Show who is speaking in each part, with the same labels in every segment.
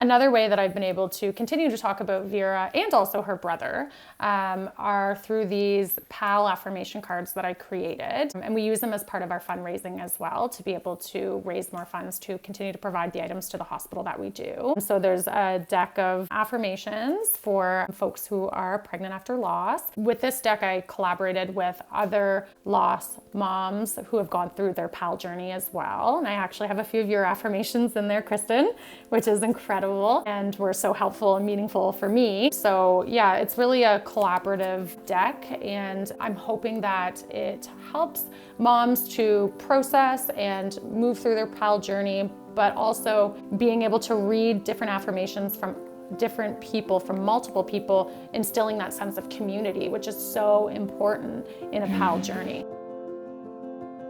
Speaker 1: Another way that I've been able to continue to talk about Vera and also her brother are through these PAL affirmation cards that I created. And we use them as part of our fundraising as well to be able to raise more funds to continue to provide the items to the hospital that we do. So there's a deck of affirmations for folks who are pregnant after loss. With this deck, I collaborated with other loss moms who have gone through their PAL journey as well. And I actually have a few of your affirmations in there, Kristen, which is incredible and were so helpful and meaningful for me. So yeah, it's really a collaborative deck, and I'm hoping that it helps moms to process and move through their PAL journey, but also being able to read different affirmations from different people, from multiple people, instilling that sense of community, which is so important in a PAL journey.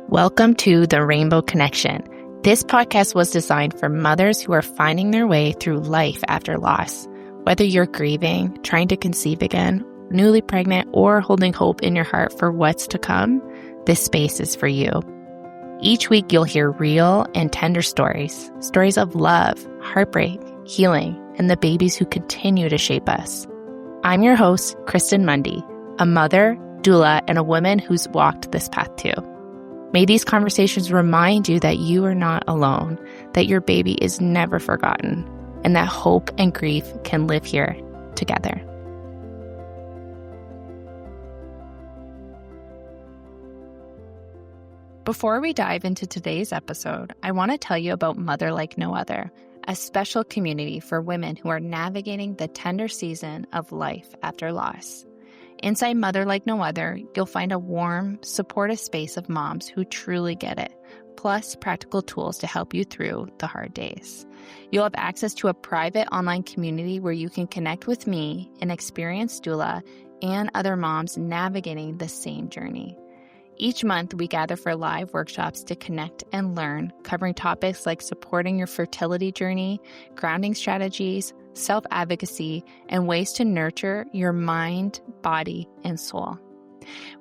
Speaker 2: Welcome to The Rainbow Connection. This podcast was designed for mothers who are finding their way through life after loss. Whether you're grieving, trying to conceive again, newly pregnant, or holding hope in your heart for what's to come, this space is for you. Each week, you'll hear real and tender stories of love, heartbreak, healing, and the babies who continue to shape us. I'm your host, Kristen Mundy, a mother, doula, and a woman who's walked this path too. May these conversations remind you that you are not alone, that your baby is never forgotten, and that hope and grief can live here together. Before we dive into today's episode, I want to tell you about Mother Like No Other, a special community for women who are navigating the tender season of life after loss. Inside Mother Like No Other, you'll find a warm, supportive space of moms who truly get it, plus practical tools to help you through the hard days. You'll have access to a private online community where you can connect with me, an experienced doula, and other moms navigating the same journey. Each month, we gather for live workshops to connect and learn, covering topics like supporting your fertility journey, grounding strategies, self-advocacy, and ways to nurture your mind, body, and soul.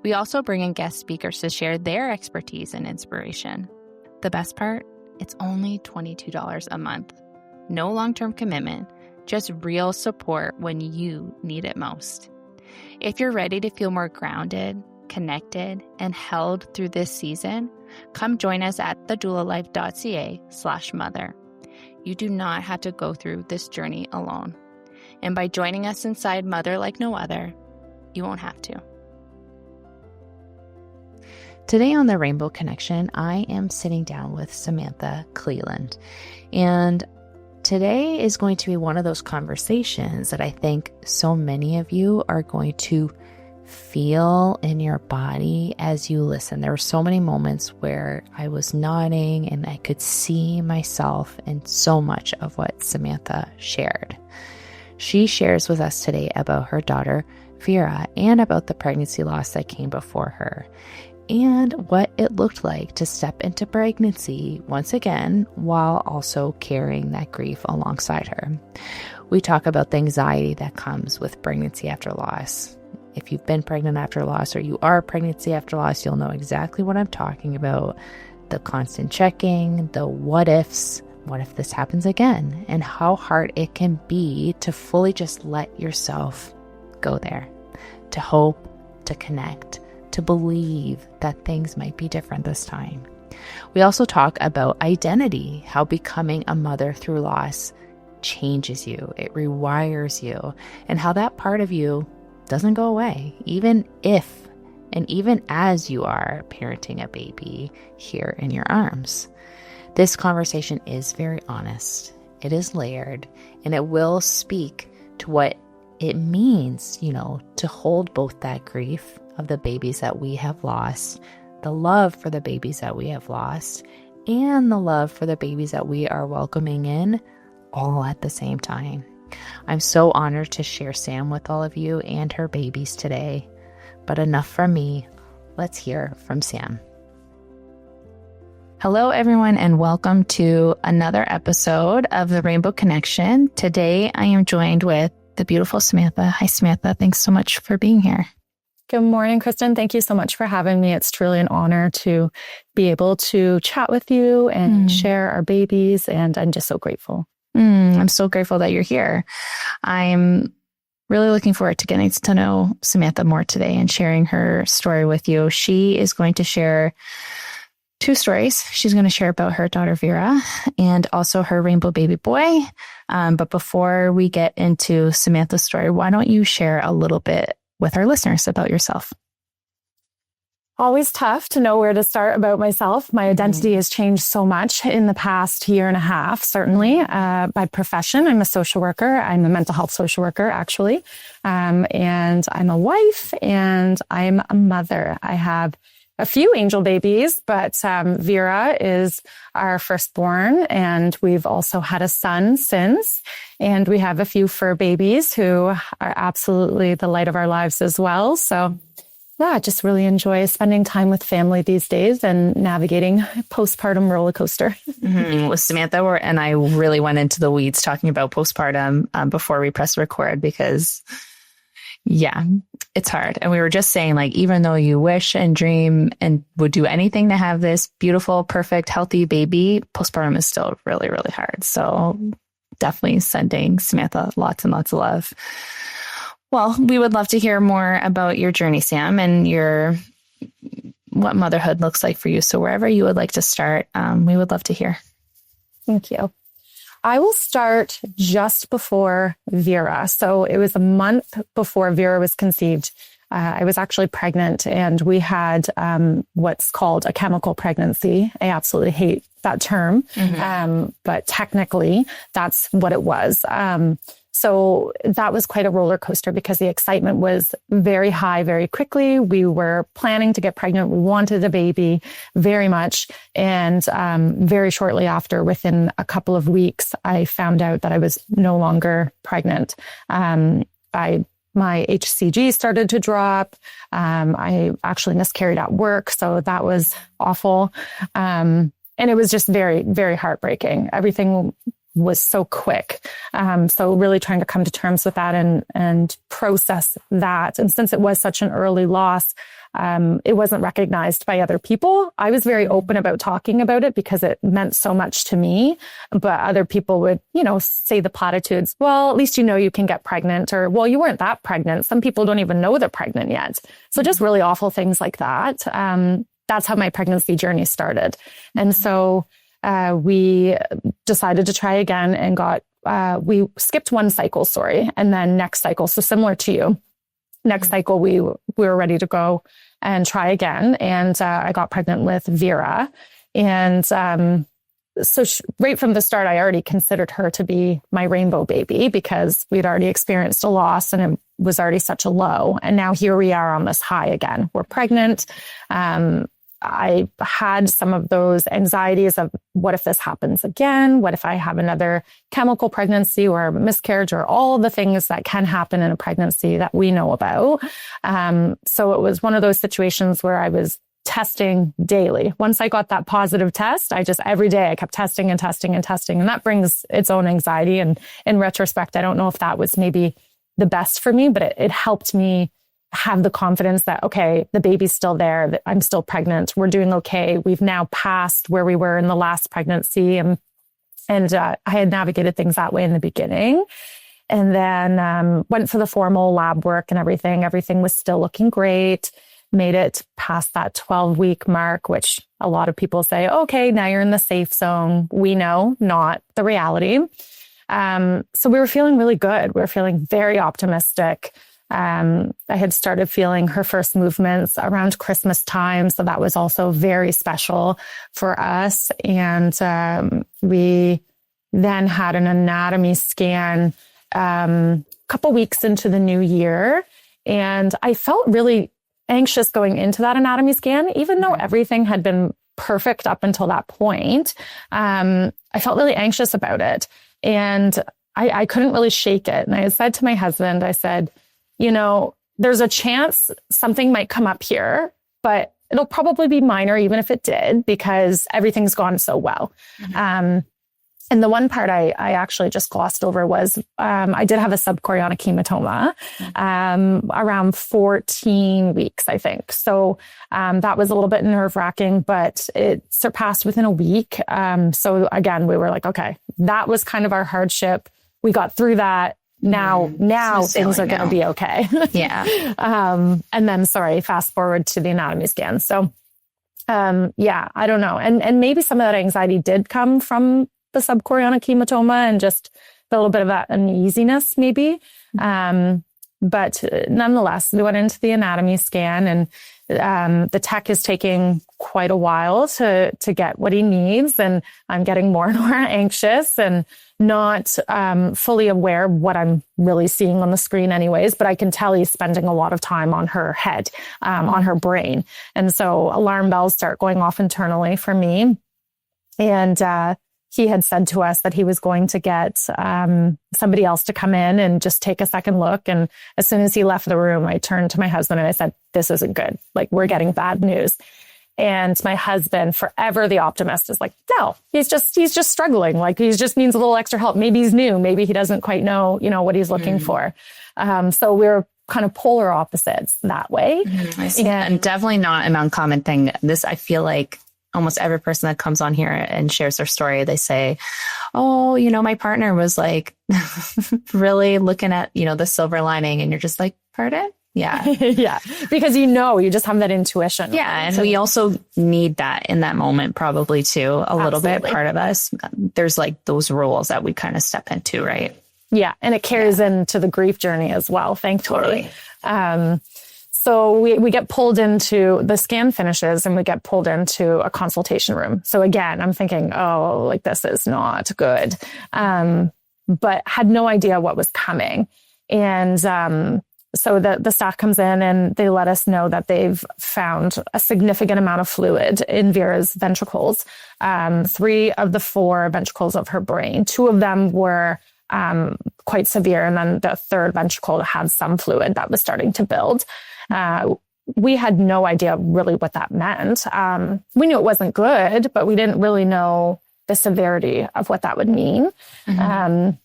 Speaker 2: We also bring in guest speakers to share their expertise and inspiration. The best part? It's only $22 a month. No long-term commitment, just real support when you need it most. If you're ready to feel more grounded, connected, and held through this season, come join us at thedoulalife.ca/mother. You do not have to go through this journey alone. And by joining us inside Mother Like No Other, you won't have to. Today on The Rainbow Connection, I am sitting down with Samantha Cleland. And today is going to be one of those conversations that I think so many of you are going to feel in your body as you listen. There were so many moments where I was nodding and I could see myself in so much of what Samantha shared. She shares with us today about her daughter, Vera, and about the pregnancy loss that came before her, and what it looked like to step into pregnancy once again while also carrying that grief alongside her. We talk about the anxiety that comes with pregnancy after loss. If you've been pregnant after loss or you are pregnancy after loss, you'll know exactly what I'm talking about. The constant checking, the what ifs, what if this happens again, and how hard it can be to fully just let yourself go there, to hope, to connect, to believe that things might be different this time. We also talk about identity, how becoming a mother through loss changes you, it rewires you, and how that part of you doesn't go away, even if and even as you are parenting a baby here in your arms. This conversation is very honest, it is layered, and it will speak to what it means, to hold both that grief of the babies that we have lost, the love for the babies that we have lost, and the love for the babies that we are welcoming in all at the same time. I'm so honored to share Sam with all of you and her babies today. But enough from me. Let's hear from Sam. Hello, everyone, and welcome to another episode of The Rainbow Connection. Today, I am joined with the beautiful Samantha. Hi, Samantha. Thanks so much for being here.
Speaker 1: Good morning, Kristen. Thank you so much for having me. It's truly an honor to be able to chat with you and share our babies, and I'm just so grateful.
Speaker 2: I'm so grateful that you're here. I'm really looking forward to getting to know Samantha more today and sharing her story with you. She is going to share 2 stories. She's going to share about her daughter, Vera, and also her rainbow baby boy. But before we get into Samantha's story, why don't you share a little bit with our listeners about yourself?
Speaker 1: Always tough to know where to start about myself. My identity has changed so much in the past year and a half, certainly. By profession, I'm a social worker. I'm a mental health social worker, actually. And I'm a wife and I'm a mother. I have a few angel babies, but Vera is our firstborn, and we've also had a son since. And we have a few fur babies who are absolutely the light of our lives as well. So yeah, I just really enjoy spending time with family these days and navigating postpartum roller coaster.
Speaker 2: With Samantha and I really went into the weeds talking about postpartum before we pressed record because yeah, it's hard. And we were just saying, like, even though you wish and dream and would do anything to have this beautiful, perfect, healthy baby, postpartum is still really, really hard. So definitely sending Samantha lots and lots of love. Well, we would love to hear more about your journey, Sam, and what motherhood looks like for you. So wherever you would like to start, we would love to hear.
Speaker 1: Thank you. I will start just before Vera. So it was a month before Vera was conceived. I was actually pregnant, and we had what's called a chemical pregnancy. I absolutely hate that term, but technically that's what it was. So that was quite a roller coaster because the excitement was very high very quickly. We were planning to get pregnant. We wanted a baby very much. And very shortly after, within a couple of weeks, I found out that I was no longer pregnant. My HCG started to drop. I actually miscarried at work. So that was awful. And it was just very, very heartbreaking. Everything was so quick. So really trying to come to terms with that and process that. And since it was such an early loss, it wasn't recognized by other people. I was very open about talking about it because it meant so much to me. But other people would, say the platitudes, well, at least you can get pregnant, or, well, you weren't that pregnant. Some people don't even know they're pregnant yet. So just really awful things like that. That's how my pregnancy journey started. And so we decided to try again and we skipped one cycle, and then next cycle. So similar to you, next cycle, we were ready to go and try again. And I got pregnant with Vera. And so right from the start, I already considered her to be my rainbow baby because we'd already experienced a loss and it was already such a low. And now here we are on this high again. We're pregnant. I had some of those anxieties of what if this happens again? What if I have another chemical pregnancy or miscarriage, or all the things that can happen in a pregnancy that we know about? So it was one of those situations where I was testing daily. Once I got that positive test, every day I kept testing and testing and testing. And that brings its own anxiety. And in retrospect, I don't know if that was maybe the best for me, but it helped me have the confidence that, okay, the baby's still there, that I'm still pregnant. We're doing okay. We've now passed where we were in the last pregnancy. And I had navigated things that way in the beginning. And then went for the formal lab work and everything. Everything was still looking great. Made it past that 12-week mark, which a lot of people say, okay, now you're in the safe zone. We know, not the reality. So we were feeling really good. We were feeling very optimistic. I had started feeling her first movements around Christmas time. So that was also very special for us. And we then had an anatomy scan a couple weeks into the new year. And I felt really anxious going into that anatomy scan, even though everything had been perfect up until that point. I felt really anxious about it. And I couldn't really shake it. And I said to my husband, I said, there's a chance something might come up here, but it'll probably be minor, even if it did, because everything's gone so well. And the one part I actually just glossed over was I did have a subchorionic hematoma around 14 weeks, I think. So that was a little bit nerve-wracking, but it surpassed within a week. So again, we were like, okay, that was kind of our hardship. We got through that. Now things are going to be okay.
Speaker 2: Yeah.
Speaker 1: And then, fast forward to the anatomy scan. So I don't know. And maybe some of that anxiety did come from the subchorionic hematoma and just a little bit of that uneasiness maybe. But nonetheless, we went into the anatomy scan, and the tech is taking quite a while to get what he needs. And I'm getting more and more anxious and not fully aware of what I'm really seeing on the screen anyways, but I can tell he's spending a lot of time on her head, on her brain. And so alarm bells start going off internally for me. And he had said to us that he was going to get somebody else to come in and just take a second look. And as soon as he left the room, I turned to my husband and I said, this isn't good. Like, we're getting bad news. And my husband, forever the optimist, is like, no, he's just struggling. Like, he just needs a little extra help. Maybe he's new. Maybe he doesn't quite know, what he's looking for. So we're kind of polar opposites that way.
Speaker 2: I see. And definitely not an uncommon thing. This, I feel like almost every person that comes on here and shares their story, they say, oh, my partner was like really looking at, the silver lining. And you're just like, pardon? Yeah.
Speaker 1: Yeah. Because you just have that intuition.
Speaker 2: Yeah. And we also need that in that moment, probably too, a little bit. Part of us, there's like those roles that we kind of step into, right?
Speaker 1: Yeah. And it carries into the grief journey as well, thankfully. Totally. So we get pulled into, the scan finishes and we get pulled into a consultation room. So again, I'm thinking, oh, like, this is not good. But had no idea what was coming. And so the staff comes in and they let us know that they've found a significant amount of fluid in Vera's ventricles, 3 of the 4 ventricles of her brain. 2 of them were quite severe. And then the 3rd ventricle had some fluid that was starting to build. We had no idea really what that meant. We knew it wasn't good, but we didn't really know the severity of what that would mean. Mm-hmm.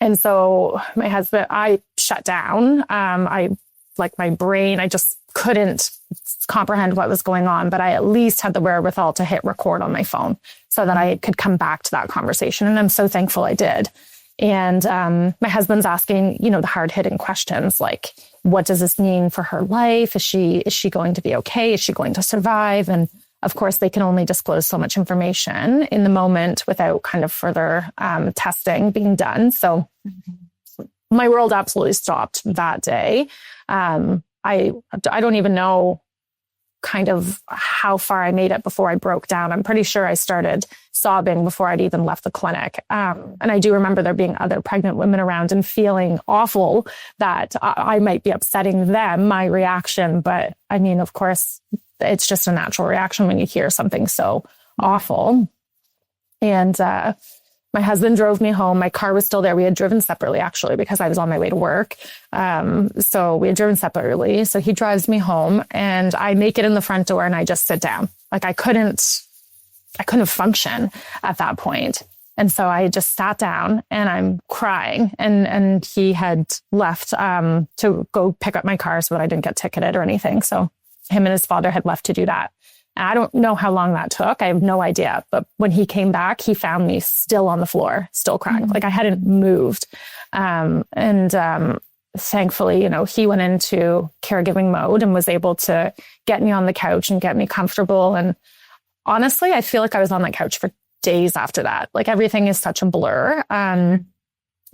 Speaker 1: And so my husband, I shut down. My brain, I just couldn't comprehend what was going on, but I at least had the wherewithal to hit record on my phone so that I could come back to that conversation. And I'm so thankful I did. And my husband's asking, the hard-hitting questions like, what does this mean for her life? Is she going to be okay? Is she going to survive? And of course, they can only disclose so much information in the moment without kind of further testing being done. So my world absolutely stopped that day. I don't even know kind of how far I made it before I broke down. I'm pretty sure I started sobbing before I'd even left the clinic. And I do remember there being other pregnant women around and feeling awful that I might be upsetting them, my reaction. But I mean, of course, it's just a natural reaction when you hear something so awful. And my husband drove me home. My car was still there. We had driven separately, actually, because I was on my way to work. So we had driven separately. So he drives me home and I make it in the front door and I just sit down. Like, I couldn't function at that point. And so I just sat down and I'm crying. And he had left to go pick up my car so that I didn't get ticketed or anything. So him and his father had left to do that. And I don't know how long that took. I have no idea. But when he came back, he found me still on the floor, still crying. Like, I hadn't moved. Thankfully, he went into caregiving mode and was able to get me on the couch and get me comfortable. And honestly, I feel like I was on that couch for days after that. Like, everything is such a blur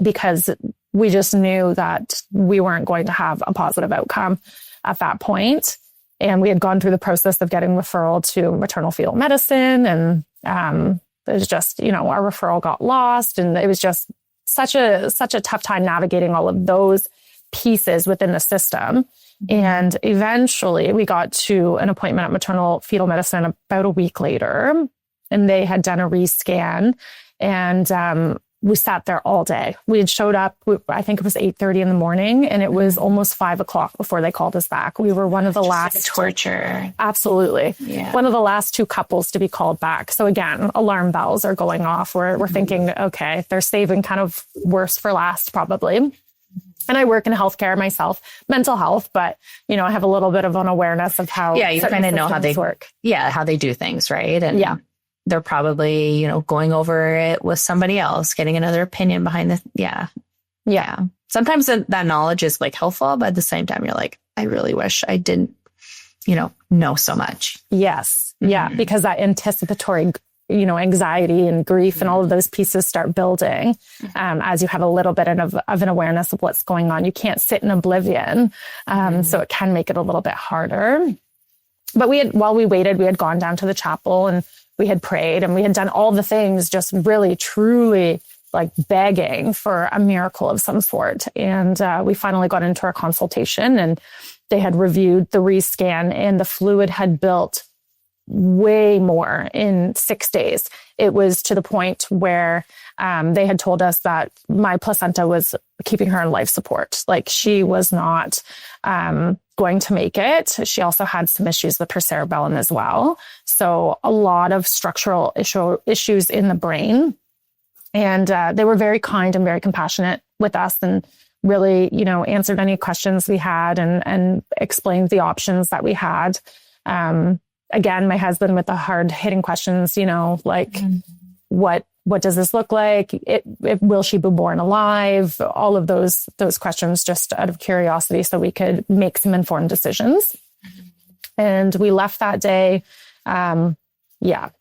Speaker 1: because we just knew that we weren't going to have a positive outcome at that point. And we had gone through the process of getting referral to maternal fetal medicine. And it was just, our referral got lost. And it was just such a tough time navigating all of those pieces within the system. And eventually we got to an appointment at maternal fetal medicine about a week later. And they had done a rescan. And we sat there all day. We had showed up, I think it was 8:30 in the morning, and it was almost 5 o'clock before they called us back. We were one of the last.
Speaker 2: Like torture.
Speaker 1: Absolutely.
Speaker 2: Yeah.
Speaker 1: One of the last 2 couples to be called back. So again, alarm bells are going off. We're thinking, okay, they're saving kind of worst for last probably. And I work in healthcare myself, mental health, but I have a little bit of an awareness of how
Speaker 2: you kind of know how they
Speaker 1: work.
Speaker 2: Yeah, how they do things, right? And they're probably, going over it with somebody else, getting another opinion behind the, yeah. Sometimes that knowledge is like helpful, but at the same time, you're like, I really wish I didn't, know so much.
Speaker 1: Yes. Yeah. Because that anticipatory, anxiety and grief and all of those pieces start building as you have a little bit of an awareness of what's going on. You can't sit in oblivion. So it can make it a little bit harder. But while we waited, we had gone down to the chapel and we had prayed and we had done all the things, just really, truly like begging for a miracle of some sort. And we finally got into our consultation and they had reviewed the rescan and the fluid had built way more in 6 days. It was to the point where they had told us that my placenta was keeping her on life support. Like she was not going to make it. She also had some issues with her cerebellum as well. So a lot of structural issues in the brain. And they were very kind and very compassionate with us and really, answered any questions we had and explained the options that we had. Again, my husband with the hard hitting questions, like what does this look like? Will she be born alive? All of those questions just out of curiosity so we could make some informed decisions. And we left that day,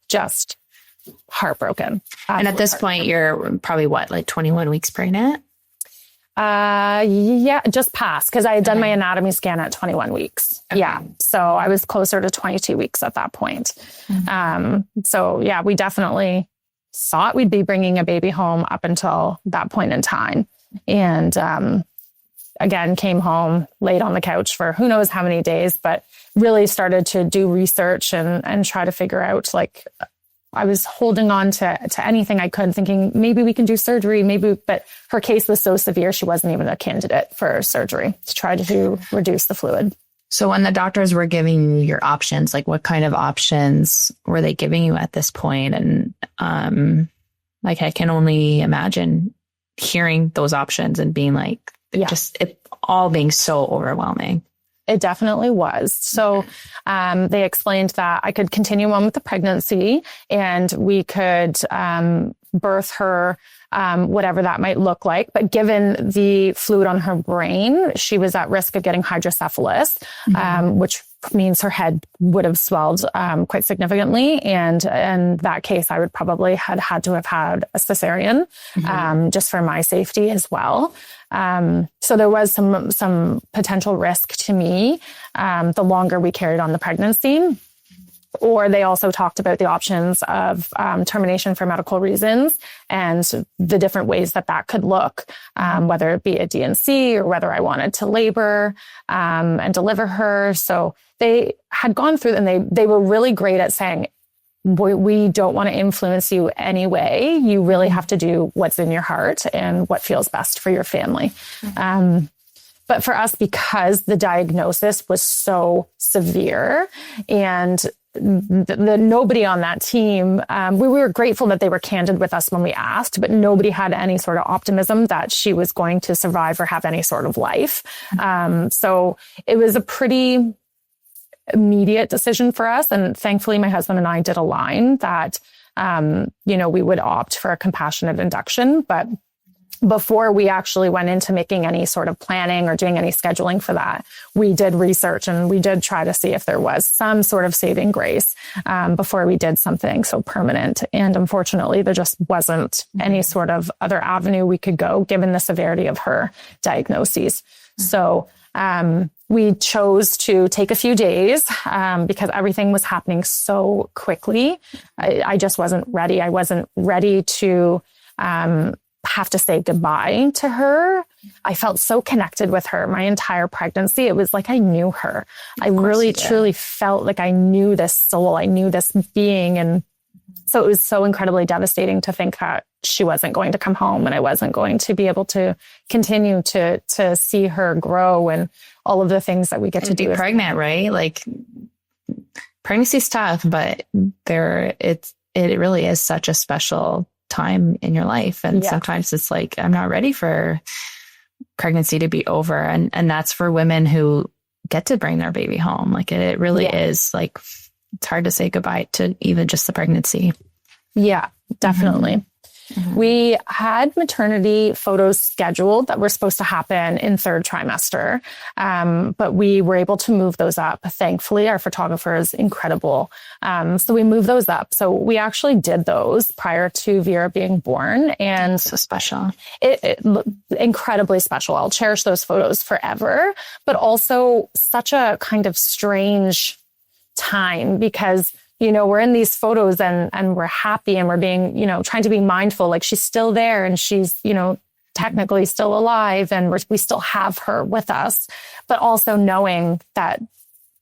Speaker 1: just heartbroken.
Speaker 2: And at this point, you're probably like 21 weeks pregnant?
Speaker 1: Just past because I had done my anatomy scan at 21 weeks. Okay. Yeah. So I was closer to 22 weeks at that point. We definitely thought we'd be bringing a baby home up until that point in time. And, again, came home, laid on the couch for who knows how many days, but really started to do research and try to figure out I was holding on to anything I could, thinking maybe we can do surgery, but her case was so severe, she wasn't even a candidate for surgery to try to reduce the fluid.
Speaker 2: So when the doctors were giving you your options, like what kind of options were they giving you at this point? And I can only imagine hearing those options and being like, it all being so overwhelming.
Speaker 1: It definitely was. So they explained that I could continue on with the pregnancy and we could birth her, whatever that might look like. But given the fluid on her brain, she was at risk of getting hydrocephalus, which means her head would have swelled quite significantly. And in that case, I would probably had to have had a cesarean just for my safety as well. So there was some potential risk to me the longer we carried on the pregnancy. Or they also talked about the options of termination for medical reasons and the different ways that could look, whether it be a D&C or whether I wanted to labor and deliver her. So they had gone through and they were really great at saying, we don't want to influence you anyway. You really have to do what's in your heart and what feels best for your family. But for us, because the diagnosis was so severe and nobody on that team, we were grateful that they were candid with us when we asked, but nobody had any sort of optimism that she was going to survive or have any sort of life. So it was a pretty immediate decision for us. And thankfully, my husband and I did align that, we would opt for a compassionate induction. But before we actually went into making any sort of planning or doing any scheduling for that, we did research and we did try to see if there was some sort of saving grace before we did something so permanent. And unfortunately, there just wasn't any sort of other avenue we could go given the severity of her diagnoses. So we chose to take a few days because everything was happening so quickly. I just wasn't ready. I wasn't ready to have to say goodbye to her. I felt so connected with her my entire pregnancy. It was like I knew her. I really, truly felt like I knew this soul. I knew this being. And so it was so incredibly devastating to think that she wasn't going to come home and I wasn't going to be able to continue to see her grow and all of the things that we get to do.
Speaker 2: Pregnant, right? Like pregnancy's tough, but it really is such a special time in your life. And sometimes it's like, I'm not ready for pregnancy to be over. And that's for women who get to bring their baby home. Like it really is like, it's hard to say goodbye to even just the pregnancy.
Speaker 1: Yeah, definitely. We had maternity photos scheduled that were supposed to happen in third trimester. But we were able to move those up. Thankfully, our photographer is incredible. So we moved those up. So we actually did those prior to Vera being born. And
Speaker 2: so special.
Speaker 1: It incredibly special. I'll cherish those photos forever, but also such a kind of strange time because we're in these photos and we're happy and we're being, trying to be mindful. Like she's still there and she's, technically still alive and we still have her with us, but also knowing that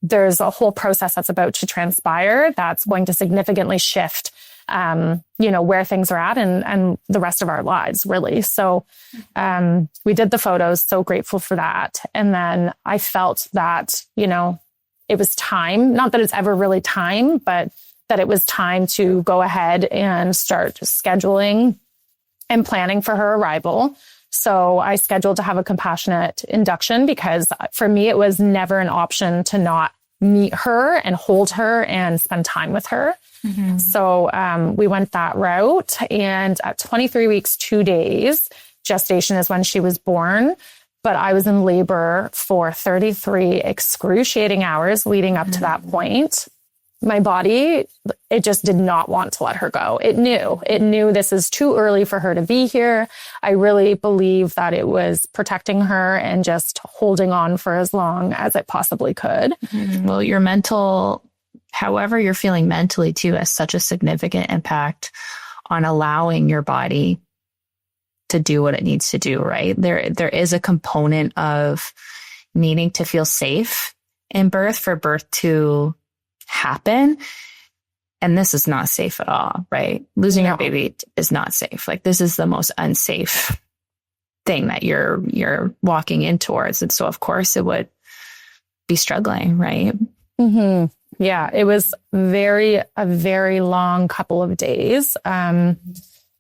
Speaker 1: there's a whole process that's about to transpire that's going to significantly shift, where things are at and the rest of our lives, really. So we did the photos, so grateful for that. And then I felt that, it was time, not that it's ever really time, but that it was time to go ahead and start scheduling and planning for her arrival. So I scheduled to have a compassionate induction because for me, it was never an option to not meet her and hold her and spend time with her. So we went that route. And at 23 weeks, 2 days, gestation is when she was born. But I was in labor for 33 excruciating hours leading up to that point. My body, it just did not want to let her go. It knew this is too early for her to be here. I really believe that it was protecting her and just holding on for as long as it possibly could.
Speaker 2: Well, your mental, however you're feeling mentally too, has such a significant impact on allowing your body to do what it needs to do, right? There is a component of needing to feel safe in birth for birth to happen. And this is not safe at all, right? Losing your baby is not safe. Like this is the most unsafe thing that you're walking in towards. And so of course it would be struggling, right?
Speaker 1: Yeah, it was a very long couple of days.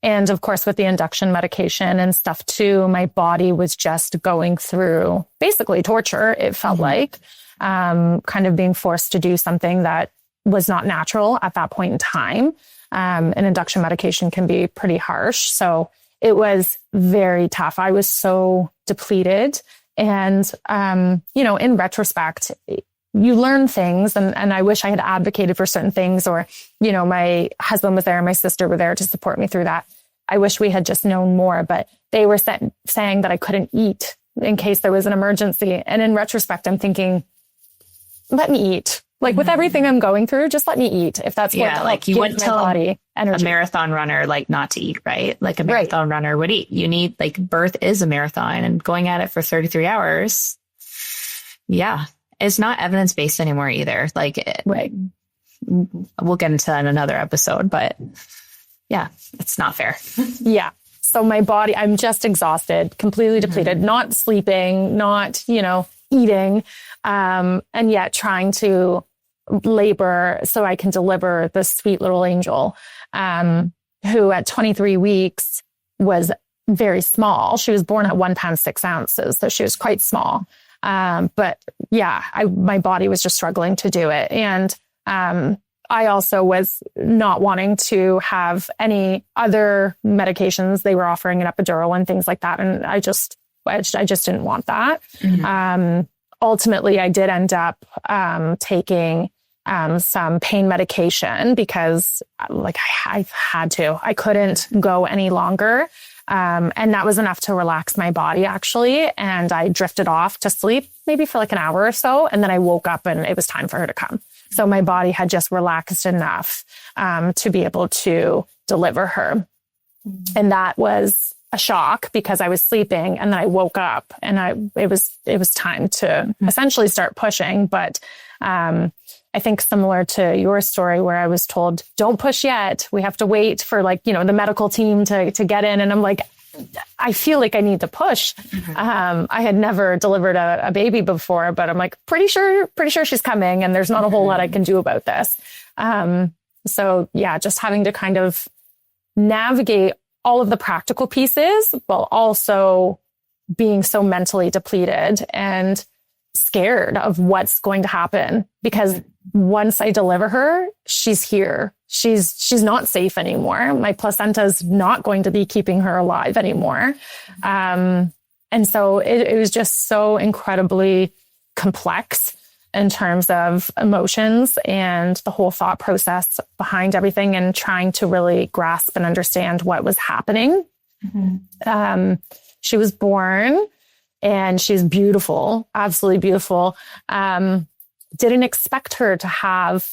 Speaker 1: And of course, with the induction medication and stuff too, my body was just going through basically torture. It felt like kind of being forced to do something that was not natural at that point in time. And induction medication can be pretty harsh. So it was very tough. I was so depleted. And, in retrospect, you learn things and I wish I had advocated for certain things or, my husband was there and my sister were there to support me through that. I wish we had just known more, but they were saying that I couldn't eat in case there was an emergency. And in retrospect, I'm thinking, let me eat. Like with everything I'm going through, just let me eat. If that's what
Speaker 2: like you wouldn't tell
Speaker 1: body energy.
Speaker 2: A marathon runner like not to eat, right? Like a marathon runner would eat. You need like birth is a marathon and going at it for 33 hours. Yeah. It's not evidence-based anymore either. Like we'll get into that in another episode, but yeah, it's not fair.
Speaker 1: Yeah. So my body, I'm just exhausted, completely depleted, not sleeping, not, eating, and yet trying to labor so I can deliver this sweet little angel, who at 23 weeks was very small. She was born at 1 pound, 6 ounces. So she was quite small. But yeah, my body was just struggling to do it. And, I also was not wanting to have any other medications. They were offering an epidural and things like that. And I just didn't want that. Ultimately, I did end up taking some pain medication because I had to. I couldn't go any longer. And that was enough to relax my body, actually. And I drifted off to sleep maybe for like an hour or so. And then I woke up and it was time for her to come. So my body had just relaxed enough to be able to deliver her. And that was a shock because I was sleeping and then I woke up and it was time to essentially start pushing. But I think similar to your story where I was told, don't push yet. We have to wait for the medical team to get in. And I'm like, I feel like I need to push. I had never delivered a baby before, but I'm like, pretty sure she's coming and there's not a whole lot I can do about this. So yeah, just having to kind of navigate all of the practical pieces while also being so mentally depleted and scared of what's going to happen, because once I deliver her, she's here. She's not safe anymore. My placenta is not going to be keeping her alive anymore. And so it was just so incredibly complex in terms of emotions and the whole thought process behind everything and trying to really grasp and understand what was happening. She was born and she's beautiful, absolutely beautiful. Didn't expect her to have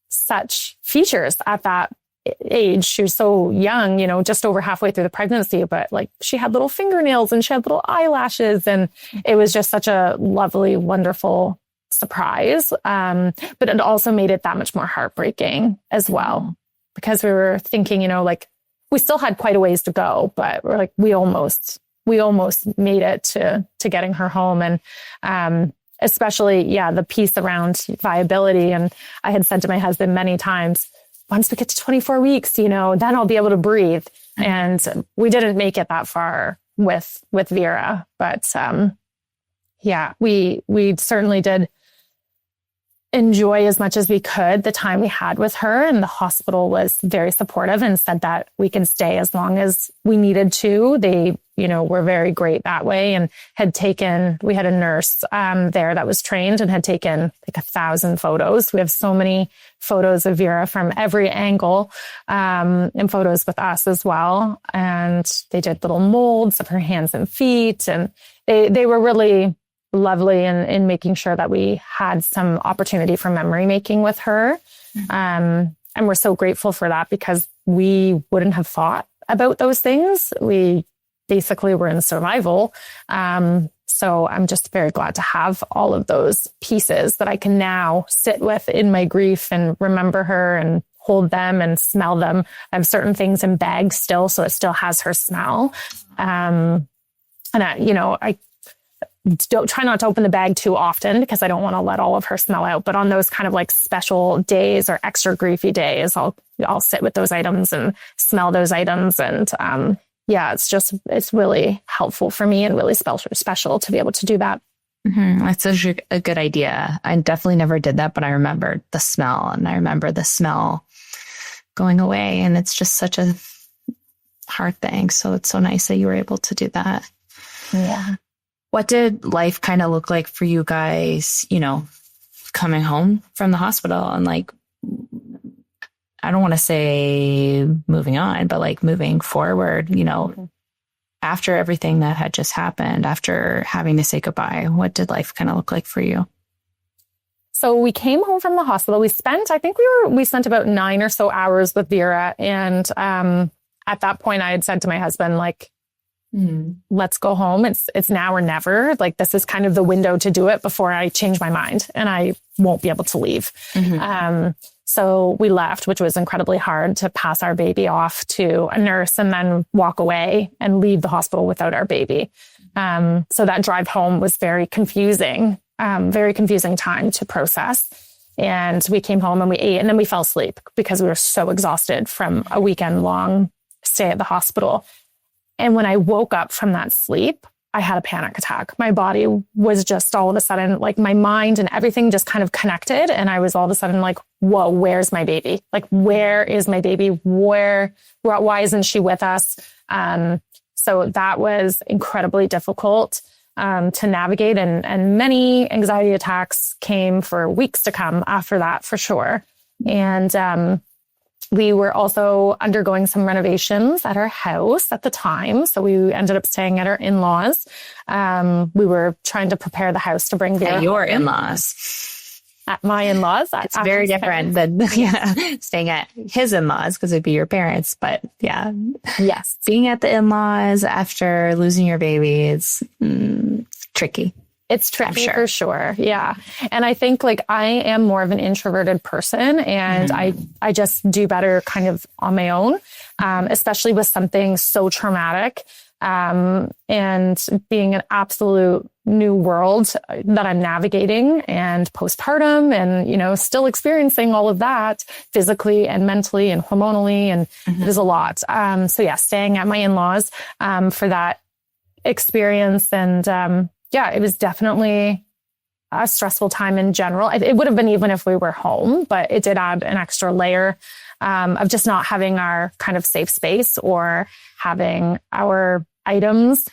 Speaker 1: such features at that age. She was so young, just over halfway through the pregnancy, but she had little fingernails and she had little eyelashes, and it was just such a lovely, wonderful surprise. But it also made it that much more heartbreaking as well, because we were thinking, we still had quite a ways to go, but we're we almost made it to getting her home. And, especially, the piece around viability. And I had said to my husband many times, once we get to 24 weeks, then I'll be able to breathe. And we didn't make it that far with Vera, but, we certainly did enjoy as much as we could the time we had with her. And the hospital was very supportive and said that we can stay as long as we needed to. They, were very great that way, and we had a nurse there that was trained and had taken 1,000 photos. We have so many photos of Vera from every angle, and photos with us as well. And they did little molds of her hands and feet. And they were really lovely in making sure that we had some opportunity for memory making with her. And we're so grateful for that, because we wouldn't have thought about those things. We basically were in survival. So I'm just very glad to have all of those pieces that I can now sit with in my grief and remember her and hold them and smell them. I have certain things in bags still, so it still has her smell. And I don't try not to open the bag too often, because I don't want to let all of her smell out. But on those kind of special days or extra griefy days, I'll sit with those items and smell those items. And it's really helpful for me and really special to be able to do that.
Speaker 2: That's such a good idea. I definitely never did that, but I remember the smell, and I remember the smell going away, and it's just such a hard thing. So it's so nice that you were able to do that.
Speaker 1: Yeah.
Speaker 2: What did life kind of look like for you guys, coming home from the hospital and I don't want to say moving on, but moving forward, after everything that had just happened, after having to say goodbye, what did life kind of look like for you?
Speaker 1: So we came home from the hospital. We spent about 9 or so hours with Vera. And at that point I had said to my husband, let's go home. It's now or never. This is kind of the window to do it before I change my mind and I won't be able to leave. So we left, which was incredibly hard, to pass our baby off to a nurse and then walk away and leave the hospital without our baby. So that drive home was very confusing time to process. And we came home and we ate, and then we fell asleep because we were so exhausted from a weekend long stay at the hospital. And when I woke up from that sleep, I had a panic attack. My body was just all of a sudden, my mind and everything just kind of connected. And I was all of a sudden whoa, where's my baby? Where is my baby? Why isn't she with us? So that was incredibly difficult to navigate. And many anxiety attacks came for weeks to come after that, for sure. And we were also undergoing some renovations at our house at the time. So we ended up staying at our in-laws. We were trying to prepare the house to bring Vera.
Speaker 2: At your in-laws.
Speaker 1: At my in-laws.
Speaker 2: It's very different than staying at his in-laws, because it'd be your parents. But
Speaker 1: yes,
Speaker 2: being at the in-laws after losing your baby is tricky.
Speaker 1: It's tricky
Speaker 2: sure.
Speaker 1: for sure. Yeah. And I think like I am more of an introverted person, and I just do better kind of on my own, especially with something so traumatic, and being an absolute new world that I'm navigating, and postpartum, and, you know, still experiencing all of that physically and mentally and hormonally. And it is a lot. So yeah, staying at my in-laws, for that experience. And, yeah, it was definitely a stressful time in general. It would have been even if we were home, but it did add an extra layer, of just not having our kind of safe space or having our items.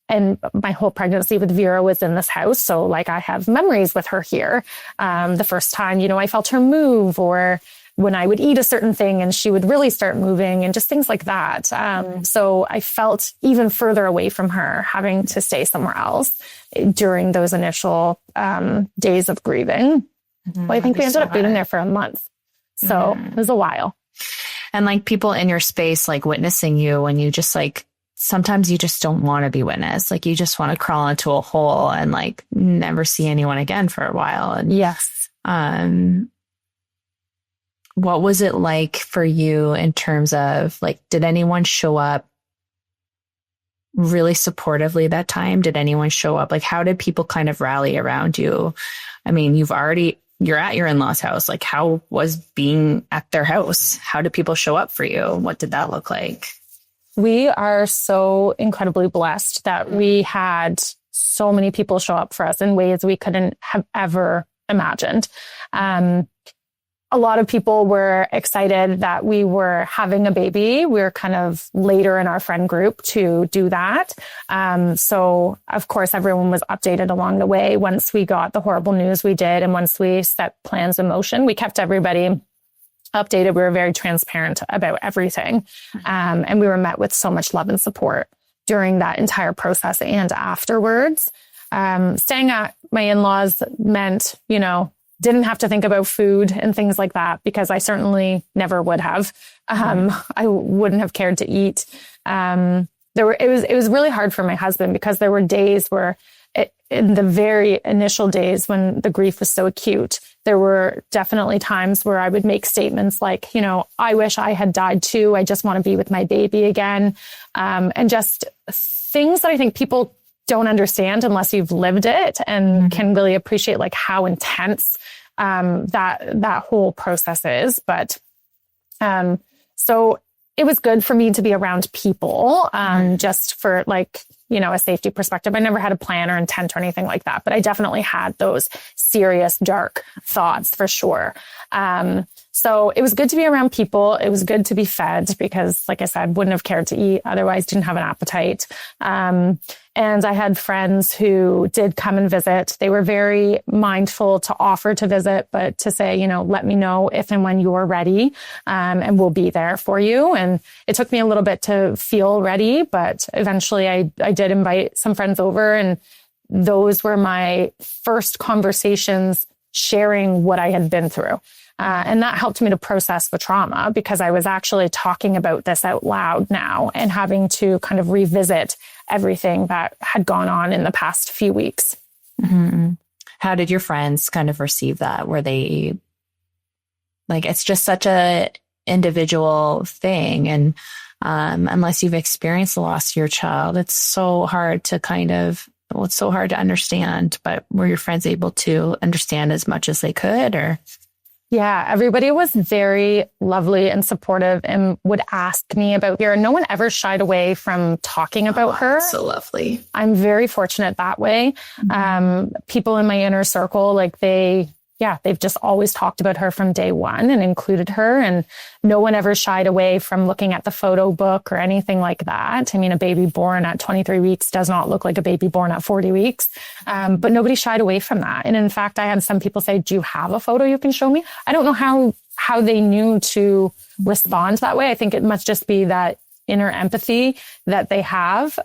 Speaker 1: And my whole pregnancy with Vera was in this house. So like I have memories with her here. The first time, you know, I felt her move, or when I would eat a certain thing and she would really start moving, and just things like that. So I felt even further away from her, having to stay somewhere else during those initial days of grieving. Well, I think we ended up being there for a month. So it was a while.
Speaker 2: And like people in your space, like witnessing you, and you just like, sometimes you just don't want to be witnessed. Like you just want to crawl into a hole and like never see anyone again for a while. And
Speaker 1: yes.
Speaker 2: What was it like for you in terms of like, did anyone show up really supportively that time? Did anyone show up? Like, how did people kind of rally around you? I mean, you're at your in-laws' house. Like, how was being at their house? How did people show up for you? What did that look like?
Speaker 1: We are so incredibly blessed that we had so many people show up for us in ways we couldn't have ever imagined. A lot of people were excited that we were having a baby. We were kind of later in our friend group to do that. So of course, everyone was updated along the way. Once we got the horrible news, we did. And once we set plans in motion, we kept everybody updated. We were very transparent about everything. And we were met with so much love and support during that entire process and afterwards. Staying at my in-laws meant, you know, didn't have to think about food and things like that, because I certainly never would have. I wouldn't have cared to eat. It was really hard for my husband, because there were days where in the very initial days when the grief was so acute, there were definitely times where I would make statements like, you know, I wish I had died too. I just want to be with my baby again. And just things that I think people don't understand unless you've lived it and can really appreciate like how intense that whole process is. But so it was good for me to be around people, just for like, you know, a safety perspective. I never had a plan or intent or anything like that, but I definitely had those serious, dark thoughts for sure. So it was good to be around people. It was good to be fed, because like I said, wouldn't have cared to eat. Otherwise didn't have an appetite. And I had friends who did come and visit. They were very mindful to offer to visit, but to say, you know, let me know if and when you're ready, and we'll be there for you. And it took me a little bit to feel ready, but eventually I did invite some friends over, and those were my first conversations sharing what I had been through. And that helped me to process the trauma, because I was actually talking about this out loud now and having to kind of revisit everything that had gone on in the past few weeks.
Speaker 2: How did your friends kind of receive that? Were they like, it's just such a individual thing. And unless you've experienced the loss of your child, it's so hard to it's so hard to understand. But were your friends able to understand as much as they could, or?
Speaker 1: Yeah, everybody was very lovely and supportive and would ask me about Vera. No one ever shied away from talking about her.
Speaker 2: So lovely.
Speaker 1: I'm very fortunate that way. People in my inner circle, like they've just always talked about her from day one and included her. And no one ever shied away from looking at the photo book or anything like that. I mean, a baby born at 23 weeks does not look like a baby born at 40 weeks. But nobody shied away from that. And in fact, I had some people say, do you have a photo you can show me? I don't know how they knew to respond that way. I think it must just be that inner empathy that they have,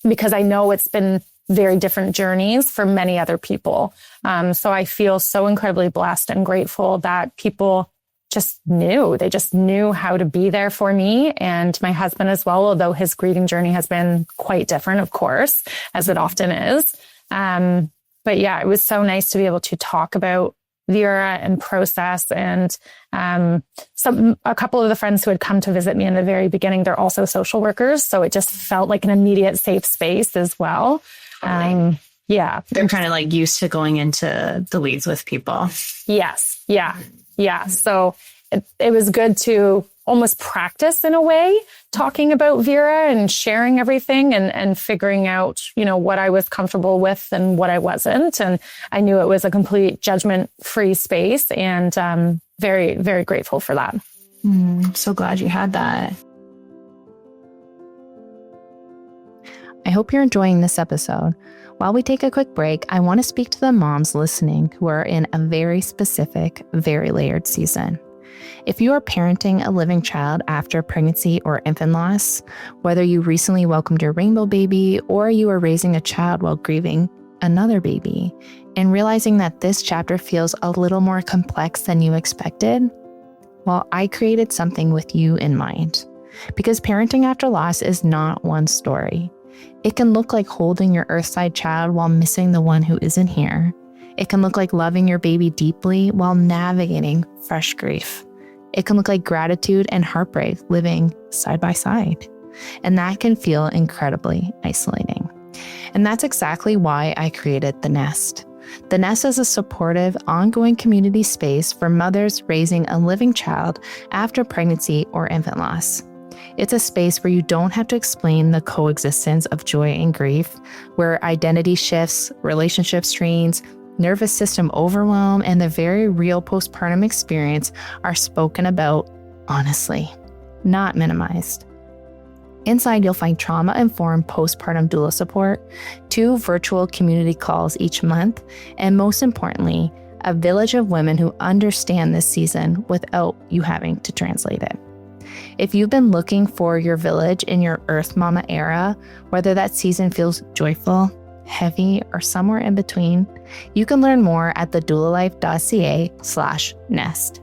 Speaker 1: because I know it's been very different journeys for many other people. So I feel so incredibly blessed and grateful that people just knew. They just knew how to be there for me and my husband as well, although his grieving journey has been quite different, of course, as it often is. But yeah, it was so nice to be able to talk about Vera and process. And a couple of the friends who had come to visit me in the very beginning, they're also social workers. So it just felt like an immediate safe space as well. Yeah.
Speaker 2: They're kind of like used to going into the weeds with people.
Speaker 1: Yes. Yeah. Yeah. So it was good to almost practice in a way, talking about Vera and sharing everything and figuring out, what I was comfortable with and what I wasn't. And I knew it was a complete judgment-free space, and very, very grateful for that.
Speaker 2: So glad you had that. I hope you're enjoying this episode. While we take a quick break, I want to speak to the moms listening who are in a very specific, very layered season. If you are parenting a living child after pregnancy or infant loss, whether you recently welcomed your rainbow baby or you are raising a child while grieving another baby, and realizing that this chapter feels a little more complex than you expected, well, I created something with you in mind. Because parenting after loss is not one story. It can look like holding your earthside child while missing the one who isn't here. It can look like loving your baby deeply while navigating fresh grief. It can look like gratitude and heartbreak living side by side. And that can feel incredibly isolating. And that's exactly why I created The Nest. The Nest is a supportive, ongoing community space for mothers raising a living child after pregnancy or infant loss. It's a space where you don't have to explain the coexistence of joy and grief, where identity shifts, relationship strains, nervous system overwhelm, and the very real postpartum experience are spoken about honestly, not minimized. Inside, you'll find trauma-informed postpartum doula support, 2 virtual community calls each month, and most importantly, a village of women who understand this season without you having to translate it. If you've been looking for your village in your Earth Mama era, whether that season feels joyful, heavy, or somewhere in between, you can learn more at thedoulalife.ca/nest.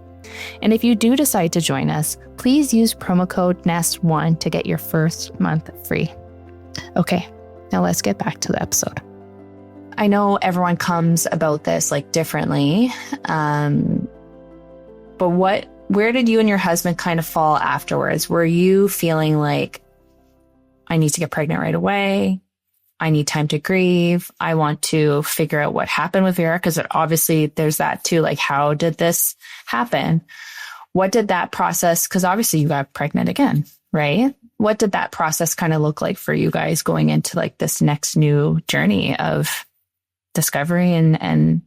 Speaker 2: And if you do decide to join us, please use promo code NEST1 to get your first month free. Okay, now let's get back to the episode. I know everyone comes about this differently, but where did you and your husband kind of fall afterwards? Were you feeling like, I need to get pregnant right away? I need time to grieve. I want to figure out what happened with Vera, because obviously there's that too. How did this happen? What did that process, because obviously you got pregnant again, right? What did that process kind of look like for you guys going into this next new journey of discovery and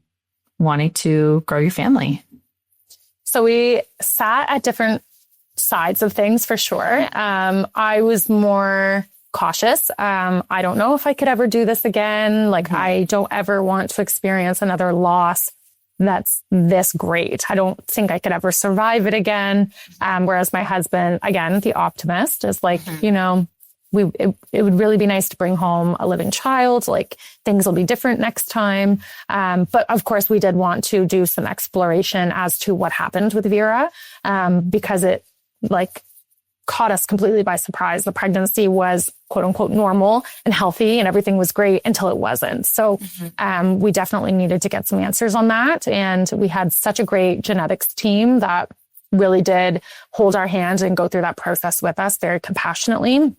Speaker 2: wanting to grow your family?
Speaker 1: So we sat at different sides of things for sure. I was more cautious. I don't know if I could ever do this again. I don't ever want to experience another loss that's this great. I don't think I could ever survive it again. Whereas my husband, again, the optimist, is it would really be nice to bring home a living child. Things will be different next time. But of course, we did want to do some exploration as to what happened with Vera, because it caught us completely by surprise. The pregnancy was quote unquote normal and healthy and everything was great until it wasn't. So we definitely needed to get some answers on that. And we had such a great genetics team that really did hold our hand and go through that process with us very compassionately.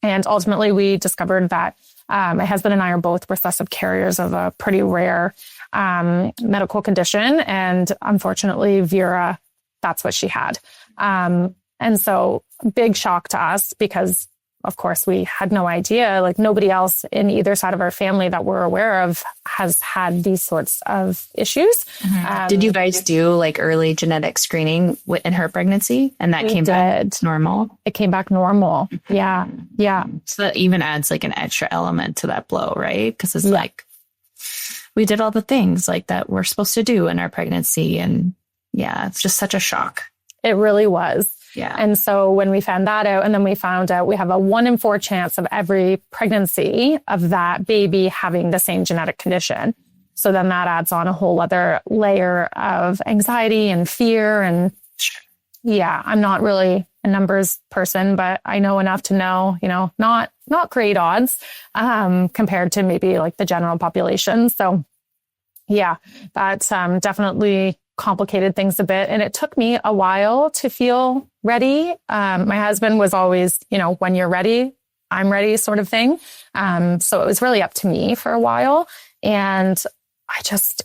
Speaker 1: And ultimately we discovered that my husband and I are both recessive carriers of a pretty rare medical condition. And unfortunately, Vera, that's what she had. And so big shock to us because, of course, we had no idea. Nobody else in either side of our family that we're aware of has had these sorts of issues.
Speaker 2: Did you guys do early genetic screening in her pregnancy? And that came back normal?
Speaker 1: It came back normal. Yeah. Yeah.
Speaker 2: So that even adds an extra element to that blow, right? Because it's we did all the things that we're supposed to do in our pregnancy. And yeah, it's just such a shock.
Speaker 1: It really was.
Speaker 2: Yeah.
Speaker 1: And so when we found that out, and then we found out we have a 1 in 4 chance of every pregnancy of that baby having the same genetic condition. So then that adds on a whole other layer of anxiety and fear. And yeah, I'm not really a numbers person, but I know enough to know, not not great odds, compared to maybe like the general population. So yeah, that, definitely complicated things a bit. And it took me a while to feel ready. My husband was always, when you're ready, I'm ready sort of thing. So it was really up to me for a while. And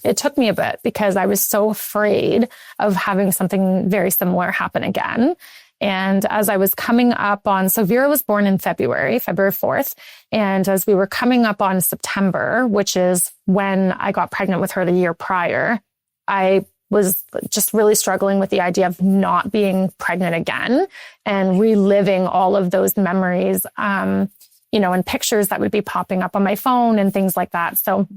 Speaker 1: it took me a bit because I was so afraid of having something very similar happen again. And as I was coming up on, so Vera was born in February 4th. And as we were coming up on September, which is when I got pregnant with her the year prior, I was just really struggling with the idea of not being pregnant again and reliving all of those memories, and pictures that would be popping up on my phone and things like that. So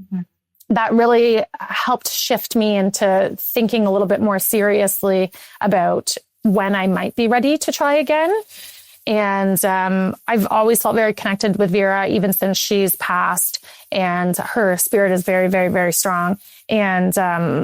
Speaker 1: that really helped shift me into thinking a little bit more seriously about when I might be ready to try again. And I've always felt very connected with Vera, even since she's passed, and her spirit is very, very, very strong. And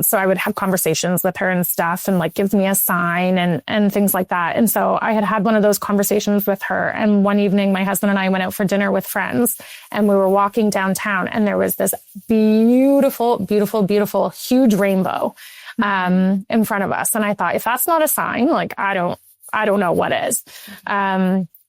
Speaker 1: so I would have conversations with her and stuff, and like give me a sign and things like that. And so I had one of those conversations with her. And one evening, my husband and I went out for dinner with friends, and we were walking downtown, and there was this beautiful, beautiful, beautiful, huge rainbow in front of us. And I thought, if that's not a sign, like I don't know what is.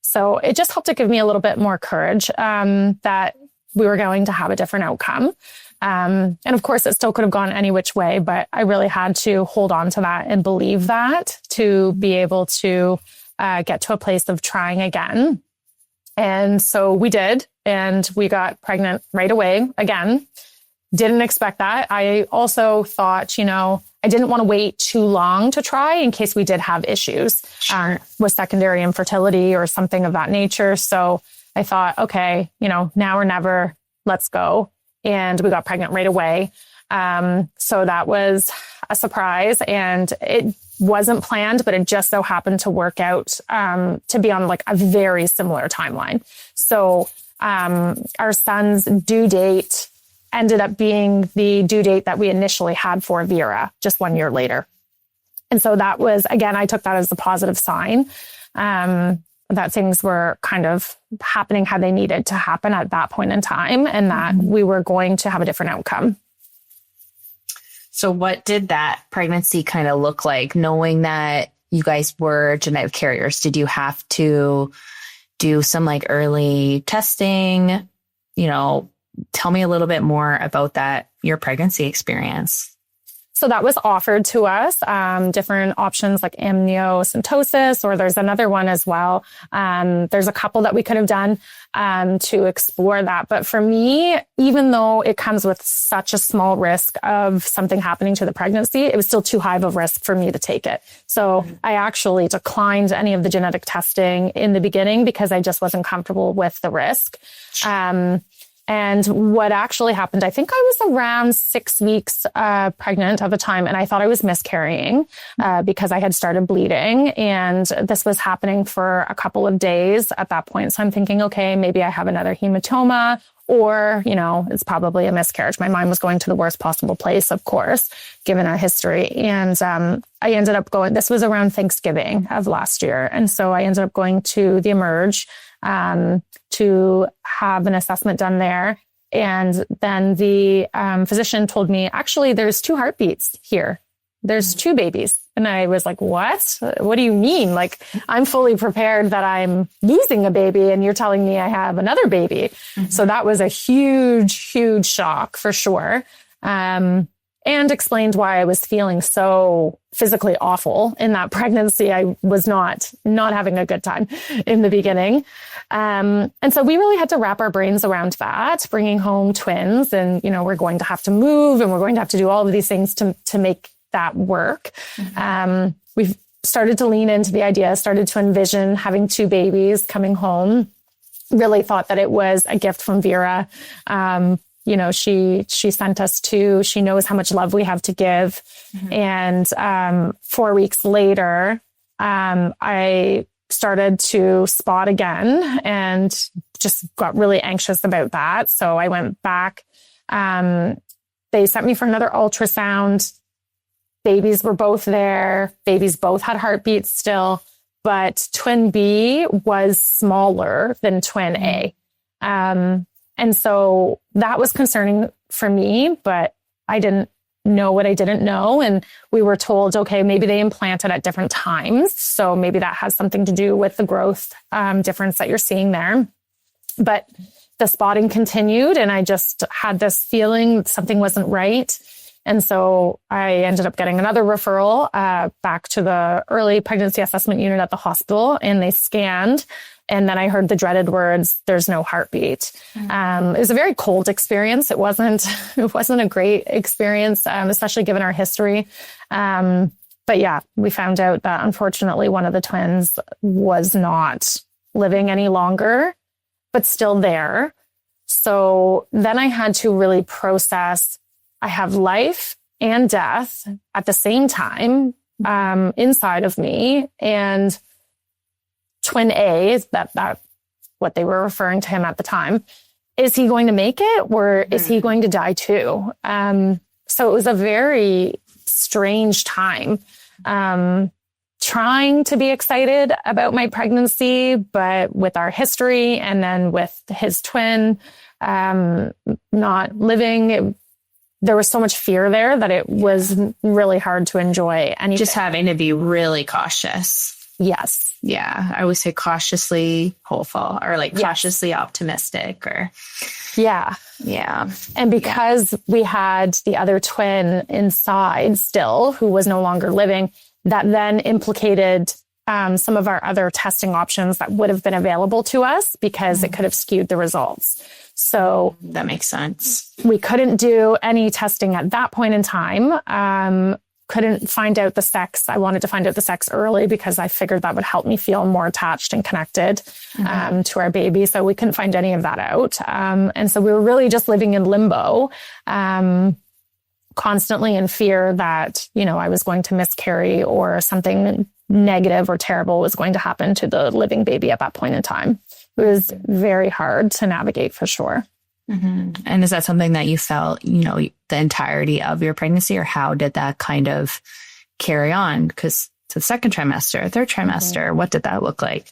Speaker 1: So it just helped to give me a little bit more courage that we were going to have a different outcome. And of course, it still could have gone any which way, but I really had to hold on to that and believe that to be able to get to a place of trying again. And so we did, and we got pregnant right away again. Didn't expect that. I also thought, I didn't want to wait too long to try in case we did have issues with secondary infertility or something of that nature. So I thought, okay, now or never, let's go. And we got pregnant right away. So that was a surprise, and it wasn't planned, but it just so happened to work out to be on like a very similar timeline. So our son's due date ended up being the due date that we initially had for Vera, just 1 year later. And so that was, again, I took that as a positive sign that things were kind of happening how they needed to happen at that point in time, and that we were going to have a different outcome.
Speaker 2: So what did that pregnancy kind of look like, knowing that you guys were genetic carriers? Did you have to do some like early testing? Tell me a little bit more about that, your pregnancy experience.
Speaker 1: So that was offered to us, different options like amniocentesis, or there's another one as well. There's a couple that we could have done to explore that. But for me, even though it comes with such a small risk of something happening to the pregnancy, it was still too high of a risk for me to take it. So I actually declined any of the genetic testing in the beginning because I just wasn't comfortable with the risk. And what actually happened, I think I was around 6 weeks pregnant at the time, and I thought I was miscarrying because I had started bleeding, and this was happening for a couple of days at that point. So I'm thinking, okay, maybe I have another hematoma, or, it's probably a miscarriage. My mind was going to the worst possible place, of course, given our history. And I ended up going, this was around Thanksgiving of last year. And so I ended up going to the Emerge to have an assessment done there. And then the physician told me, actually, there's 2 heartbeats here. There's 2 babies. And I was like, what? What do you mean? Like, I'm fully prepared that I'm losing a baby, and you're telling me I have another baby. So that was a huge, huge shock for sure. And explained why I was feeling so physically awful in that pregnancy. I was not having a good time in the beginning. And so we really had to wrap our brains around that, bringing home twins, and, we're going to have to move, and we're going to have to do all of these things to make that work. We've started to lean into the idea, started to envision having 2 babies coming home. Really thought that it was a gift from Vera. She sent us 2. She knows how much love we have to give. And 4 weeks later, I started to spot again and just got really anxious about that. So I went back. They sent me for another ultrasound. Babies were both there. Babies both had heartbeats still, but twin B was smaller than twin A. And so that was concerning for me, but I didn't know what I didn't know. And we were told, okay, maybe they implanted at different times. So maybe that has something to do with the growth difference that you're seeing there. But the spotting continued, and I just had this feeling something wasn't right. And so I ended up getting another referral back to the early pregnancy assessment unit at the hospital, and they scanned. And then I heard the dreaded words, "There's no heartbeat." It was a very cold experience. It wasn't a great experience, especially given our history. But yeah, we found out that unfortunately one of the twins was not living any longer, but still there. So then I had to really process, I have life and death at the same time inside of me. And twin A, is that what they were referring to him at the time, is he going to make it, or is he going to die too? So it was a very strange time. Trying to be excited about my pregnancy, but with our history and then with his twin not living, there was so much fear there that it was really hard to enjoy. And
Speaker 2: Just having to be really cautious.
Speaker 1: Yes.
Speaker 2: Yeah. I always say cautiously hopeful, or like cautiously optimistic, or.
Speaker 1: Yeah.
Speaker 2: Yeah.
Speaker 1: And because we had the other twin inside still, who was no longer living, that then implicated some of our other testing options that would have been available to us, because it could have skewed the results. So
Speaker 2: that makes sense.
Speaker 1: We couldn't do any testing at that point in time. Couldn't find out the sex. I wanted to find out the sex early because I figured that would help me feel more attached and connected to our baby. So we couldn't find any of that out. And so we were really just living in limbo, constantly in fear that, I was going to miscarry, or something negative or terrible was going to happen to the living baby at that point in time. It was very hard to navigate, for sure.
Speaker 2: Mm-hmm. And is that something that you felt, the entirety of your pregnancy, or how did that kind of carry on? Because the second trimester, third trimester, what did that look like?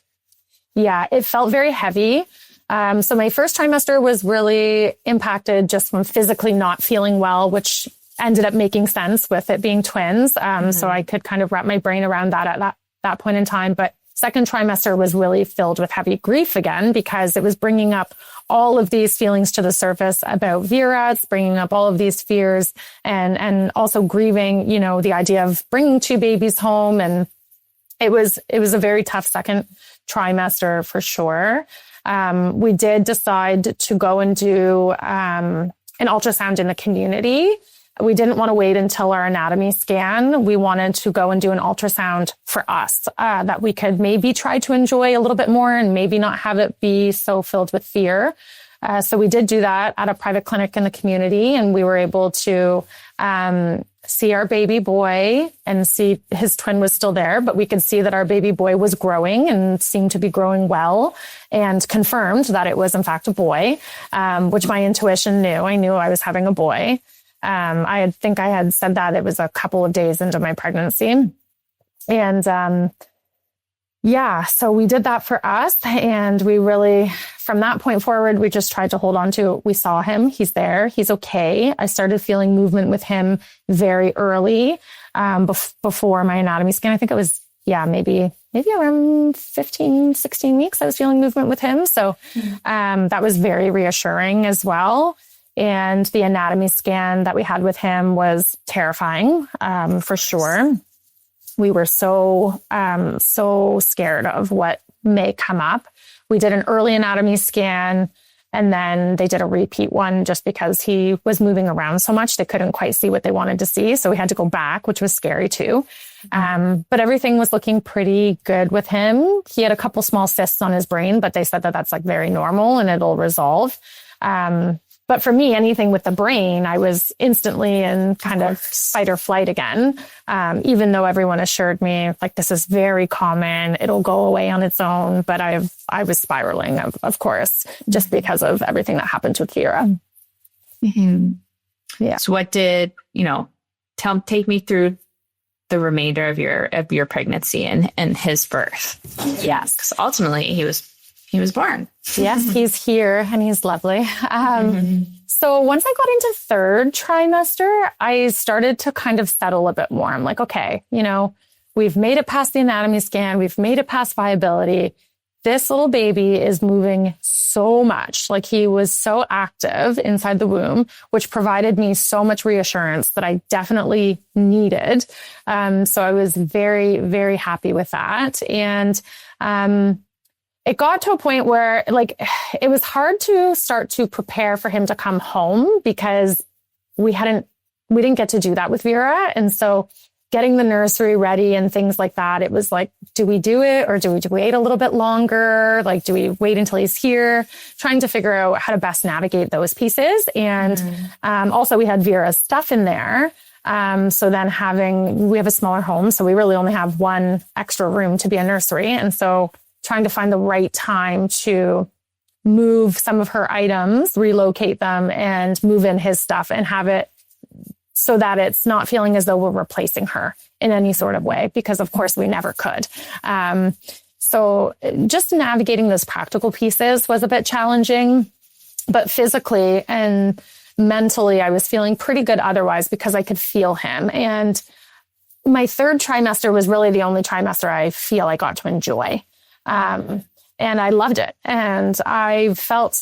Speaker 1: Yeah, it felt very heavy. So my first trimester was really impacted just from physically not feeling well, which ended up making sense with it being twins. So I could kind of wrap my brain around that at that point in time. But second trimester was really filled with heavy grief again, because it was bringing up all of these feelings to the surface about Vera. It's bringing up all of these fears, and also grieving, the idea of bringing two babies home. And it was a very tough second trimester, for sure. We did decide to go and do an ultrasound in the community. We didn't want to wait until our anatomy scan. We wanted to go and do an ultrasound for us, that we could maybe try to enjoy a little bit more and maybe not have it be so filled with fear. So we did do that at a private clinic in the community, and we were able to see our baby boy and see his twin was still there, but we could see that our baby boy was growing and seemed to be growing well, and confirmed that it was in fact a boy, which my intuition knew. I knew I was having a boy. I think I had said that it was a couple of days into my pregnancy. And, so we did that for us. And we really, from that point forward, we just tried to hold on to it. We saw him. He's there. He's okay. I started feeling movement with him very early, before my anatomy scan. I think it was, maybe around 15, 16 weeks, I was feeling movement with him. So, that was very reassuring as well. And the anatomy scan that we had with him was terrifying, for sure. We were so scared of what may come up. We did an early anatomy scan, and then they did a repeat one just because he was moving around so much. They couldn't quite see what they wanted to see. So we had to go back, which was scary too. But everything was looking pretty good with him. He had a couple small cysts on his brain, but they said that that's like very normal and it'll resolve. But for me, anything with the brain, I was instantly in kind of fight or flight again. Even though everyone assured me, like, this is very common, it'll go away on its own. But I was spiraling, of course, just because of everything that happened with Vera.
Speaker 2: Mm-hmm.
Speaker 1: Yeah.
Speaker 2: So what did, take me through the remainder of your pregnancy and his birth.
Speaker 1: Yes.
Speaker 2: Because ultimately he was he was born.
Speaker 1: Yes, he's here and he's lovely. So once I got into third trimester, I started to kind of settle a bit more. I'm like, okay, we've made it past the anatomy scan. We've made it past viability. This little baby is moving so much. Like, he was so active inside the womb, which provided me so much reassurance that I definitely needed. So I was very, very happy with that. And, it got to a point where, like, it was hard to start to prepare for him to come home because we didn't get to do that with Vera. And so getting the nursery ready and things like that, it was like, do we do it or do we wait a little bit longer? Like, do we wait until he's here? Trying to figure out how to best navigate those pieces. And also we had Vera's stuff in there. So then we have a smaller home, so we really only have one extra room to be a nursery. And so trying to find the right time to move some of her items, relocate them, and move in his stuff and have it so that it's not feeling as though we're replacing her in any sort of way, because of course we never could. So just navigating those practical pieces was a bit challenging, but physically and mentally, I was feeling pretty good otherwise because I could feel him. And my third trimester was really the only trimester I feel I got to enjoy. And I loved it. And I felt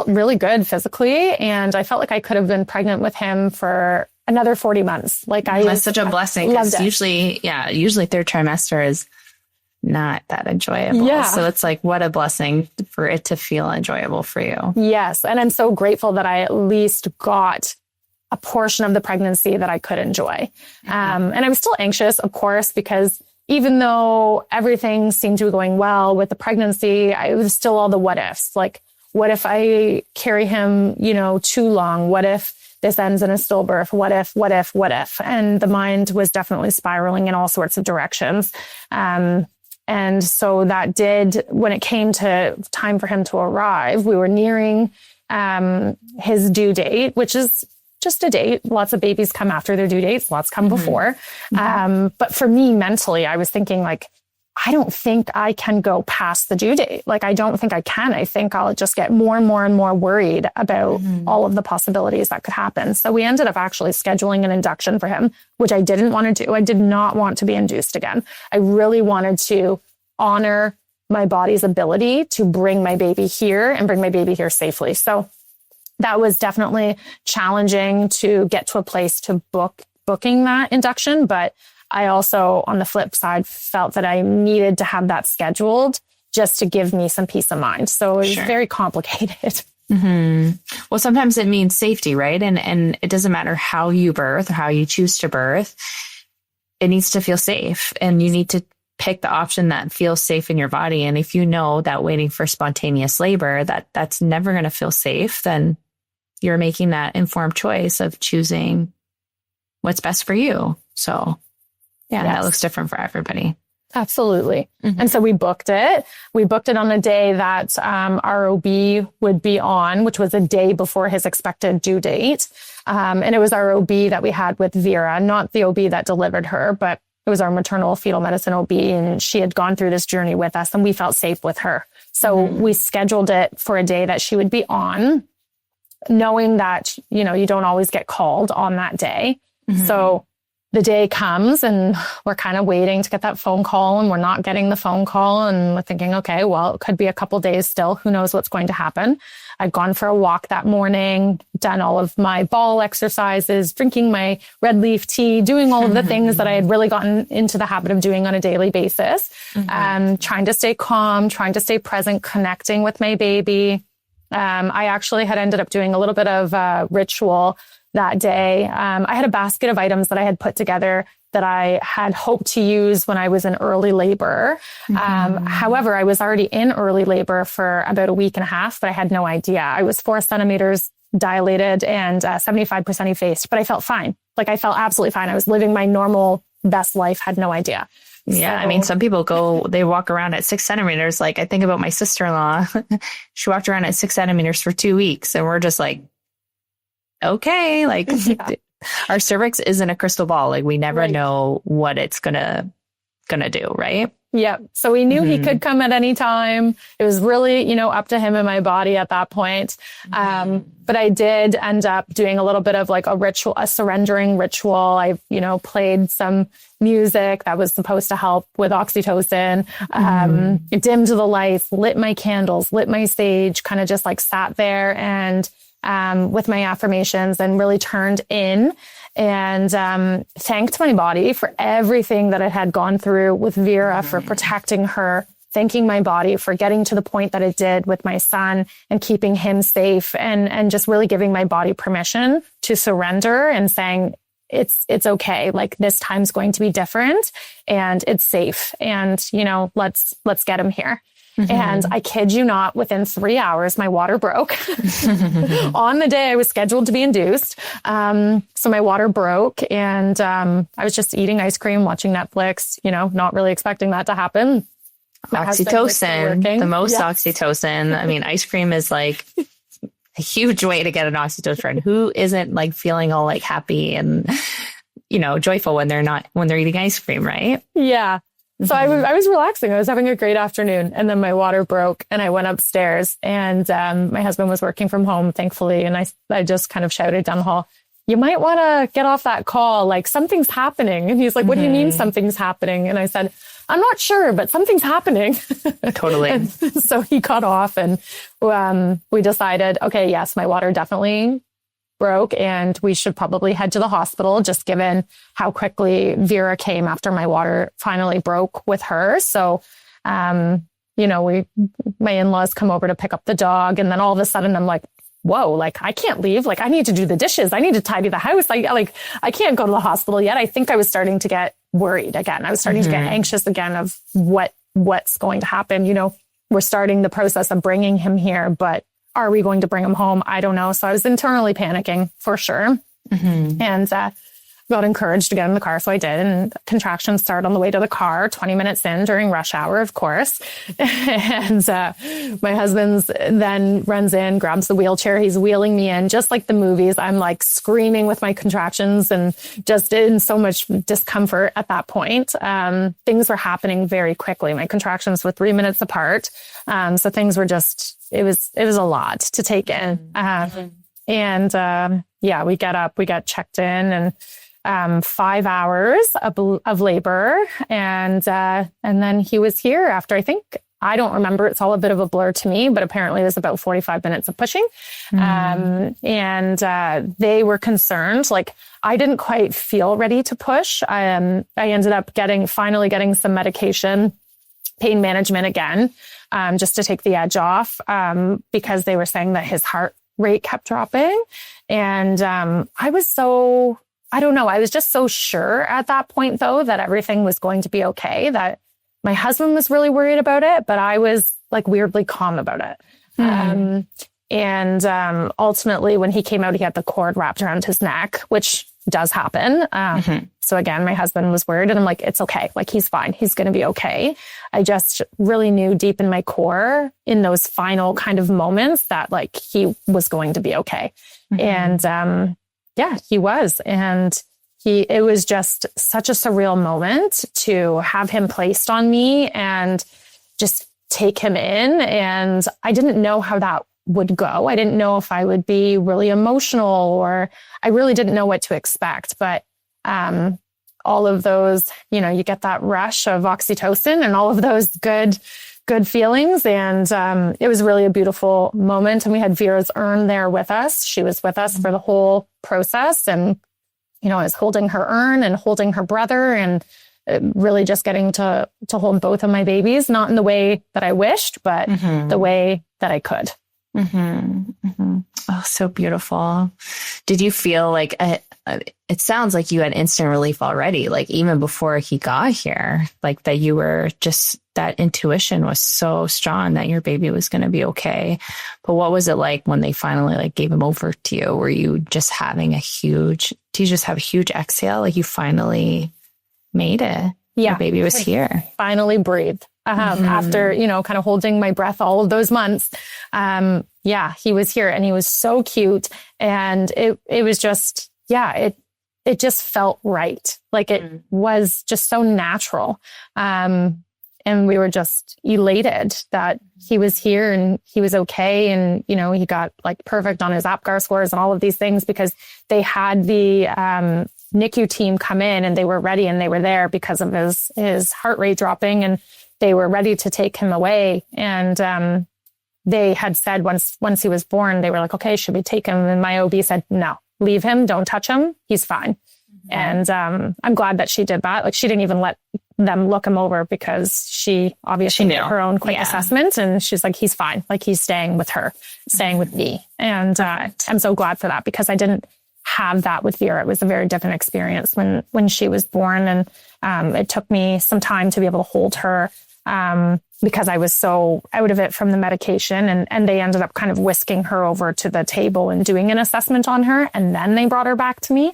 Speaker 1: really good physically. And I felt like I could have been pregnant with him for another 40 months.
Speaker 2: That's such a blessing. Because usually third trimester is not that enjoyable. Yeah. So it's like, what a blessing for it to feel enjoyable for you.
Speaker 1: Yes. And I'm so grateful that I at least got a portion of the pregnancy that I could enjoy. And I was still anxious, of course, because even though everything seemed to be going well with the pregnancy, it was still all the what ifs. Like, what if I carry him, too long? What if this ends in a stillbirth? What if? And the mind was definitely spiraling in all sorts of directions. And so that when it came to time for him to arrive, we were nearing his due date, which is just a date. Lots of babies come after their due dates. Lots come before. But for me, mentally, I was thinking, like, I don't think I can go past the due date. Like, I don't think I can. I think I'll just get more and more and more worried about all of the possibilities that could happen. So we ended up actually scheduling an induction for him, which I didn't want to do. I did not want to be induced again. I really wanted to honor my body's ability to bring my baby here and bring my baby here safely. So that was definitely challenging to get to a place to booking that induction. But I also, on the flip side, felt that I needed to have that scheduled just to give me some peace of mind. So it was very complicated.
Speaker 2: Well, sometimes it means safety, right? And it doesn't matter how you birth or how you choose to birth. It needs to feel safe, and you need to pick the option that feels safe in your body. And if you know that waiting for spontaneous labor, that's never going to feel safe, then you're making that informed choice of choosing what's best for you. So that looks different for everybody.
Speaker 1: Absolutely. And so we booked it. We booked it on a day that our OB would be on, which was a day before his expected due date. And it was our OB that we had with Vera, not the OB that delivered her, but it was our maternal fetal medicine OB. And she had gone through this journey with us and we felt safe with her. So we scheduled it for a day that she would be on, knowing that, you don't always get called on that day. So the day comes and we're kind of waiting to get that phone call, and we're not getting the phone call, and we're thinking, okay, well, it could be a couple days still. Who knows what's going to happen? I'd gone for a walk that morning, done all of my ball exercises, drinking my red leaf tea, doing all of the things that I had really gotten into the habit of doing on a daily basis, trying to stay calm, trying to stay present, connecting with my baby. I actually had ended up doing a little bit of ritual that day. I had a basket of items that I had put together that I had hoped to use when I was in early labor. However, I was already in early labor for about a week and a half, but I had no idea. I was 4 centimeters dilated and 75% effaced, but I felt fine. Like, I felt absolutely fine. I was living my normal best life, had no idea.
Speaker 2: Yeah. I mean, some people they walk around at 6 centimeters. Like, I think about my sister-in-law. She walked around at 6 centimeters for 2 weeks, and we're just like, okay, like our cervix isn't a crystal ball. Like, we never know what it's going to going to do, right?
Speaker 1: Yeah. So we knew he could come at any time. It was really, up to him and my body at that point. But I did end up doing a little bit of like a surrendering ritual. I, played some music that was supposed to help with oxytocin, dimmed the lights, lit my candles, lit my sage, kind of just like sat there and with my affirmations and really turned in and thanked my body for everything that it had gone through with Vera, for protecting her, thanking my body for getting to the point that it did with my son and keeping him safe, and just really giving my body permission to surrender and saying, it's okay. Like, this time's going to be different and it's safe. And, let's get him here. And I kid you not, within 3 hours, my water broke on the day I was scheduled to be induced. So my water broke, and I was just eating ice cream, watching Netflix, not really expecting that to happen.
Speaker 2: Oxytocin, the most oxytocin. I mean, ice cream is like a huge way to get an oxytocin. Who isn't like feeling all like happy and, joyful when they're eating ice cream, right?
Speaker 1: Yeah. So I was relaxing. I was having a great afternoon, and then my water broke, and I went upstairs, and my husband was working from home, thankfully. And I just kind of shouted down the hall, "You might want to get off that call. Like, something's happening." And he's like, "What do you mean something's happening?" And I said, "I'm not sure, but something's happening."
Speaker 2: Totally.
Speaker 1: And so he got off, and we decided, okay, yes, my water definitely broke, and we should probably head to the hospital, just given how quickly Vera came after my water finally broke with her. So, my in-laws come over to pick up the dog, and then all of a sudden I'm like, whoa, like, I can't leave. Like, I need to do the dishes. I need to tidy the house. I can't go to the hospital yet. I think I was starting to get worried again. I was starting to get anxious again of what's going to happen. We're starting the process of bringing him here, but are we going to bring him home? I don't know. So I was internally panicking for sure. And got encouraged to get in the car. So I did. And contractions started on the way to the car, 20 minutes in during rush hour, of course. And my husband's then runs in, grabs the wheelchair. He's wheeling me in, just like the movies. I'm like screaming with my contractions and just in so much discomfort at that point. Things were happening very quickly. My contractions were 3 minutes apart. So things were just, it was a lot to take in. And we get up, we got checked in, and 5 hours of labor. And then he was here after, I don't remember. It's all a bit of a blur to me, but apparently it was about 45 minutes of pushing. And they were concerned. Like, I didn't quite feel ready to push. I ended up finally getting some medication, pain management again, just to take the edge off, because they were saying that his heart rate kept dropping. And I don't know. I was just so sure at that point, though, that everything was going to be okay, that my husband was really worried about it, but I was like weirdly calm about it. And ultimately, when he came out, he had the cord wrapped around his neck, which does happen. So again, my husband was worried, and I'm like, it's okay. Like, he's fine. He's going to be okay. I just really knew deep in my core in those final kind of moments that like he was going to be okay. And he was. And it was just such a surreal moment to have him placed on me and just take him in. And I didn't know how that would go. I didn't know if I would be really emotional, or I really didn't know what to expect. But all of those, you get that rush of oxytocin and all of those good feelings. And it was really a beautiful moment. And we had Vera's urn there with us. She was with us for the whole process. And, I was holding her urn and holding her brother, and really just getting to hold both of my babies, not in the way that I wished, but the way that I could.
Speaker 2: Oh, so beautiful. Did you feel like, it sounds like you had instant relief already, like even before he got here, like that you were just, that intuition was so strong that your baby was going to be okay. But what was it like when they finally like gave him over to you? Were you just having do you just have a huge exhale? Like, you finally made it.
Speaker 1: Yeah.
Speaker 2: Your baby was here.
Speaker 1: Finally breathed. After, kind of holding my breath all of those months. He was here, and he was so cute. And it was just, it just felt right. Like it was just so natural. And we were just elated that he was here and he was okay. And, you know, he got like perfect on his APGAR scores and all of these things because they had the NICU team come in and they were ready and they were there because of his heart rate dropping, and they were ready to take him away. And they had said once he was born, they were like, okay, should we take him? And my OB said, no, leave him. Don't touch him. He's fine. And I'm glad that she did that. Like, she didn't even let them look him over because she obviously did her own quick assessment, and she's like, he's fine. Like, he's staying with her, staying with me. And I'm so glad for that because I didn't have that with Vera. It was a very different experience when she was born. And it took me some time to be able to hold her because I was so out of it from the medication. And they ended up kind of whisking her over to the table and doing an assessment on her. And then they brought her back to me,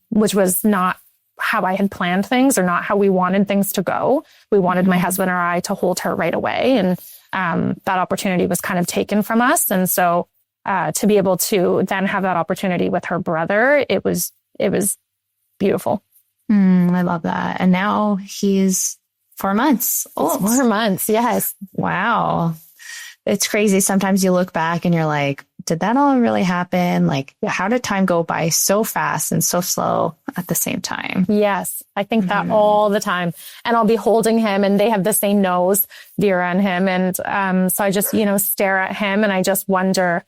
Speaker 1: which was not how I had planned things or not how we wanted things to go. We wanted my husband or I to hold her right away. And that opportunity was kind of taken from us. And so to be able to then have that opportunity with her brother, it was beautiful.
Speaker 2: I love that. And now he's 4 months old.
Speaker 1: 4 months. Yes.
Speaker 2: Wow. It's crazy. Sometimes you look back and you're like, did that all really happen? Like, how did time go by so fast and so slow at the same time?
Speaker 1: Yes. I think that all the time. And I'll be holding him and they have the same nose, Vera and him. And so I just, you know, stare at him and I just wonder,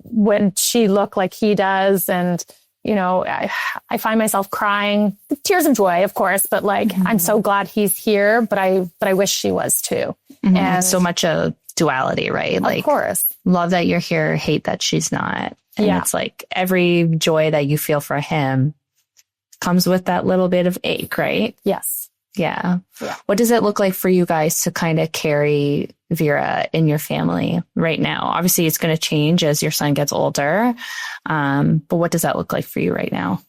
Speaker 1: would she look like he does? And, you know, I find myself crying, tears of joy, of course, but like, I'm so glad he's here, but I wish she was too.
Speaker 2: And so much a duality, right? Like,
Speaker 1: of course,
Speaker 2: love that you're here, hate that she's not. And it's like every joy that you feel for him comes with that little bit of ache, right?
Speaker 1: Yes.
Speaker 2: Yeah. What does it look like for you guys to kind of carry Vera in your family right now? Obviously, it's going to change as your son gets older. But what does that look like for you right now?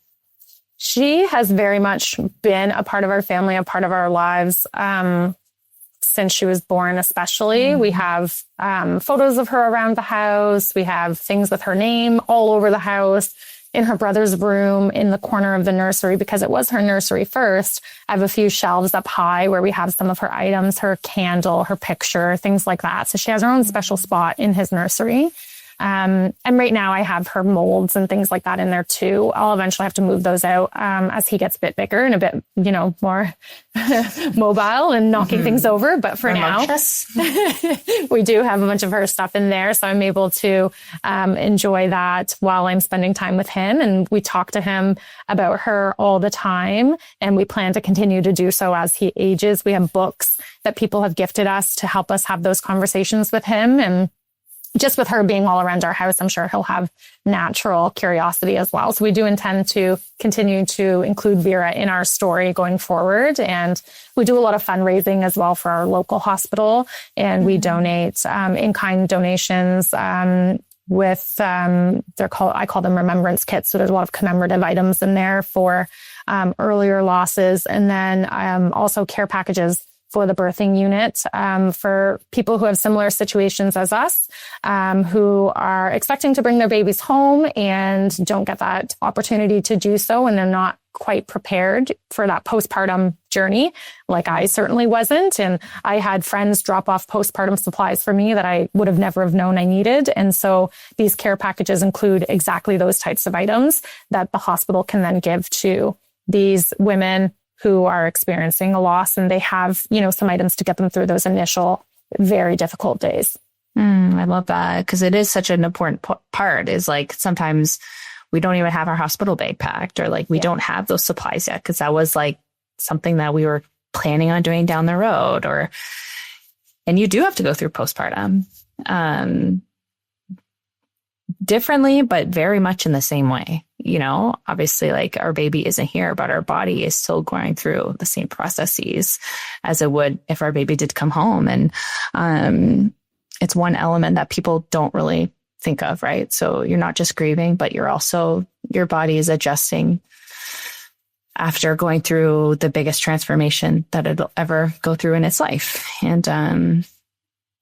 Speaker 1: She has very much been a part of our family, a part of our lives since she was born, especially. We have photos of her around the house. We have things with her name all over the house. In her brother's room, in the corner of the nursery, because it was her nursery first. I have a few shelves up high where we have some of her items, her candle, her picture, things like that. So she has her own special spot in his nursery. And right now I have her molds and things like that in there too. I'll eventually have to move those out as he gets a bit bigger and a bit, you know, more mobile and knocking things over. But for now, we do have a bunch of her stuff in there. So I'm able to enjoy that while I'm spending time with him. And we talk to him about her all the time. And we plan to continue to do so as he ages. We have books that people have gifted us to help us have those conversations with him. And just with her being all around our house, I'm sure he'll have natural curiosity as well. So we do intend to continue to include Vera in our story going forward. And we do a lot of fundraising as well for our local hospital. And we donate in-kind donations with, I call them remembrance kits. So there's a lot of commemorative items in there for earlier losses. And then also care packages for the birthing unit for people who have similar situations as us, who are expecting to bring their babies home and don't get that opportunity to do so. And they're not quite prepared for that postpartum journey. Like I certainly wasn't. And I had friends drop off postpartum supplies for me that I would have never have known I needed. And so these care packages include exactly those types of items that the hospital can then give to these women who are experiencing a loss, and they have, you know, some items to get them through those initial, very difficult days.
Speaker 2: I love that because it is such an important part is like sometimes we don't even have our hospital bag packed or like we don't have those supplies yet because that was like something that we were planning on doing down the road and you do have to go through postpartum differently, but very much in the same way. You know, obviously like our baby isn't here, but our body is still going through the same processes as it would if our baby did come home. And it's one element that people don't really think of, right? So you're not just grieving, but your body is adjusting after going through the biggest transformation that it'll ever go through in its life. And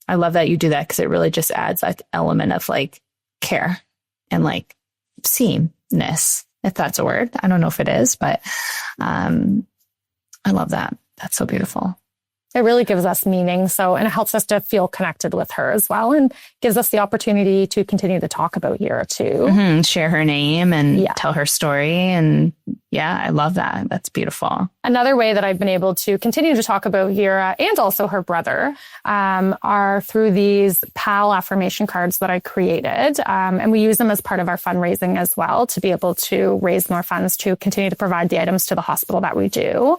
Speaker 2: I love that you do that because it really just adds that element of like care and like seeingness if that's a word. I don't know if it is, but I love that. That's so beautiful.
Speaker 1: It really gives us meaning. And it helps us to feel connected with her as well, and gives us the opportunity to continue to talk about Vera too.
Speaker 2: Mm-hmm. Share her name and tell her story. And I love that. That's beautiful.
Speaker 1: Another way that I've been able to continue to talk about Vera and also her brother are through these PAL affirmation cards that I created. And we use them as part of our fundraising as well, to be able to raise more funds to continue to provide the items to the hospital that we do.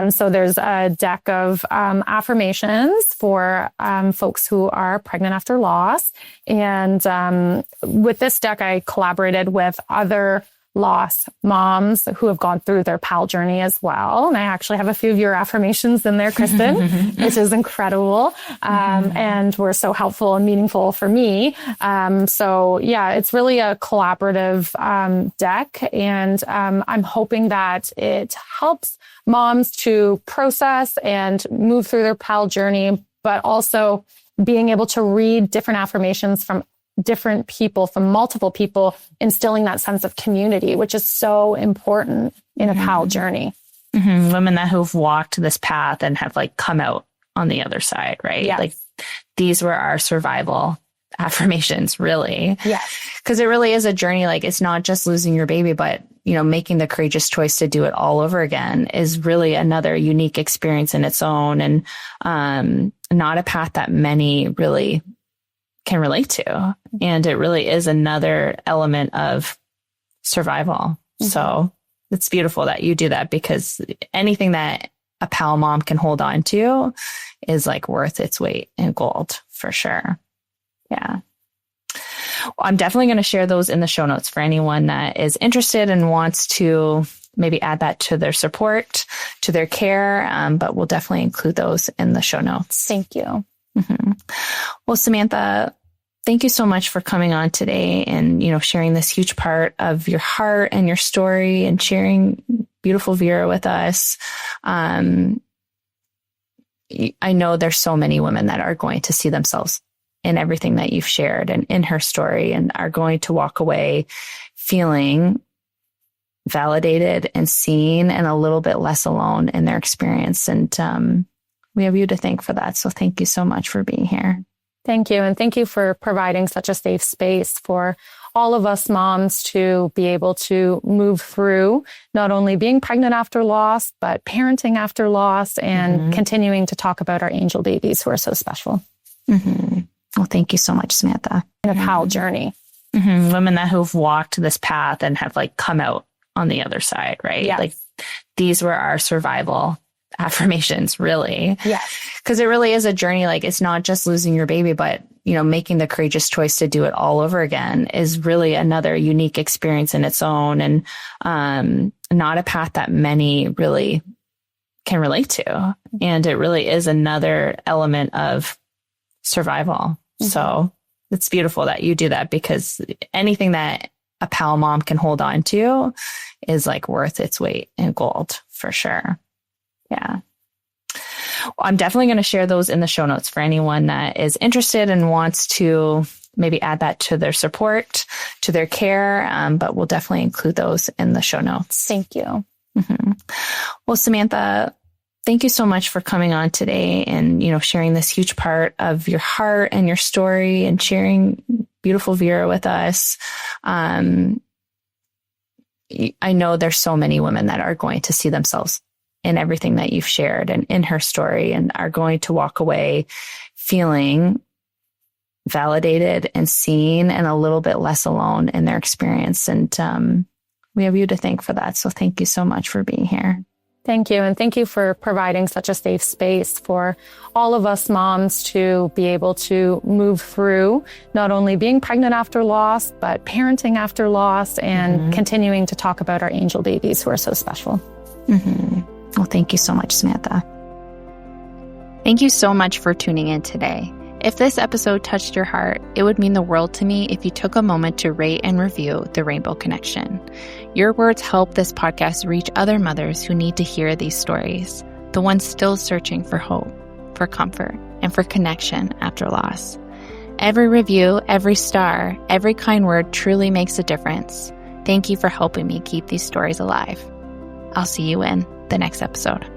Speaker 1: So there's a deck of affirmations for folks who are pregnant after loss. And with this deck, I collaborated with other loss moms who have gone through their PAL journey as well. And I actually have a few of your affirmations in there, Kristen, which is incredible. And were so helpful and meaningful for me. It's really a collaborative deck. And I'm hoping that it helps moms to process and move through their PAL journey, but also being able to read different affirmations from different people, from multiple people, instilling that sense of community, which is so important in a PAL journey.
Speaker 2: Women that who've walked this path and have come out on the other side, right?
Speaker 1: Yes.
Speaker 2: These were our survival affirmations, really.
Speaker 1: Yes.
Speaker 2: Because it really is a journey. It's not just losing your baby, but, making the courageous choice to do it all over again is really another unique experience in its own, and not a path that many really can relate to. And it really is another element of survival. So it's beautiful that you do that, because anything that a PAL mom can hold on to is worth its weight in gold for sure. Yeah. Well, I'm definitely going to share those in the show notes for anyone that is interested and wants to maybe add that to their support, to their care. But we'll definitely include those in the show notes.
Speaker 1: Thank you.
Speaker 2: Well, Samantha, thank you so much for coming on today and, sharing this huge part of your heart and your story and sharing beautiful Vera with us. I know there's so many women that are going to see themselves in everything that you've shared and in her story, and are going to walk away feeling validated and seen and a little bit less alone in their experience. And we have you to thank for that. So thank you so much for being here.
Speaker 1: Thank you. And thank you for providing such a safe space for all of us moms to be able to move through not only being pregnant after loss, but parenting after loss, and continuing to talk about our angel babies who are so special.
Speaker 2: Well, thank you so much, Samantha.
Speaker 1: In a PAL journey.
Speaker 2: Women that who've walked this path and have come out on the other side, right?
Speaker 1: Yes.
Speaker 2: These were our survival affirmations, really.
Speaker 1: Yes.
Speaker 2: Because it really is a journey. It's not just losing your baby, but, making the courageous choice to do it all over again is really another unique experience in its own, and not a path that many really can relate to. And it really is another element of survival. So it's beautiful that you do that, because anything that a PAL mom can hold on to is worth its weight in gold for sure. Yeah. Well, I'm definitely going to share those in the show notes for anyone that is interested and wants to maybe add that to their support, to their care. But we'll definitely include those in the show notes.
Speaker 1: Thank you.
Speaker 2: Well, Samantha, thank you so much for coming on today and, sharing this huge part of your heart and your story and sharing beautiful Vera with us. I know there's so many women that are going to see themselves in everything that you've shared and in her story, and are going to walk away feeling validated and seen and a little bit less alone in their experience. And we have you to thank for that. So thank you so much for being here.
Speaker 1: Thank you. And thank you for providing such a safe space for all of us moms to be able to move through not only being pregnant after loss, but parenting after loss, and continuing to talk about our angel babies who are so special.
Speaker 2: Well, thank you so much, Samantha. Thank you so much for tuning in today. If this episode touched your heart, it would mean the world to me if you took a moment to rate and review The Rainbow Connection. Your words help this podcast reach other mothers who need to hear these stories, the ones still searching for hope, for comfort, and for connection after loss. Every review, every star, every kind word truly makes a difference. Thank you for helping me keep these stories alive. I'll see you in the next episode.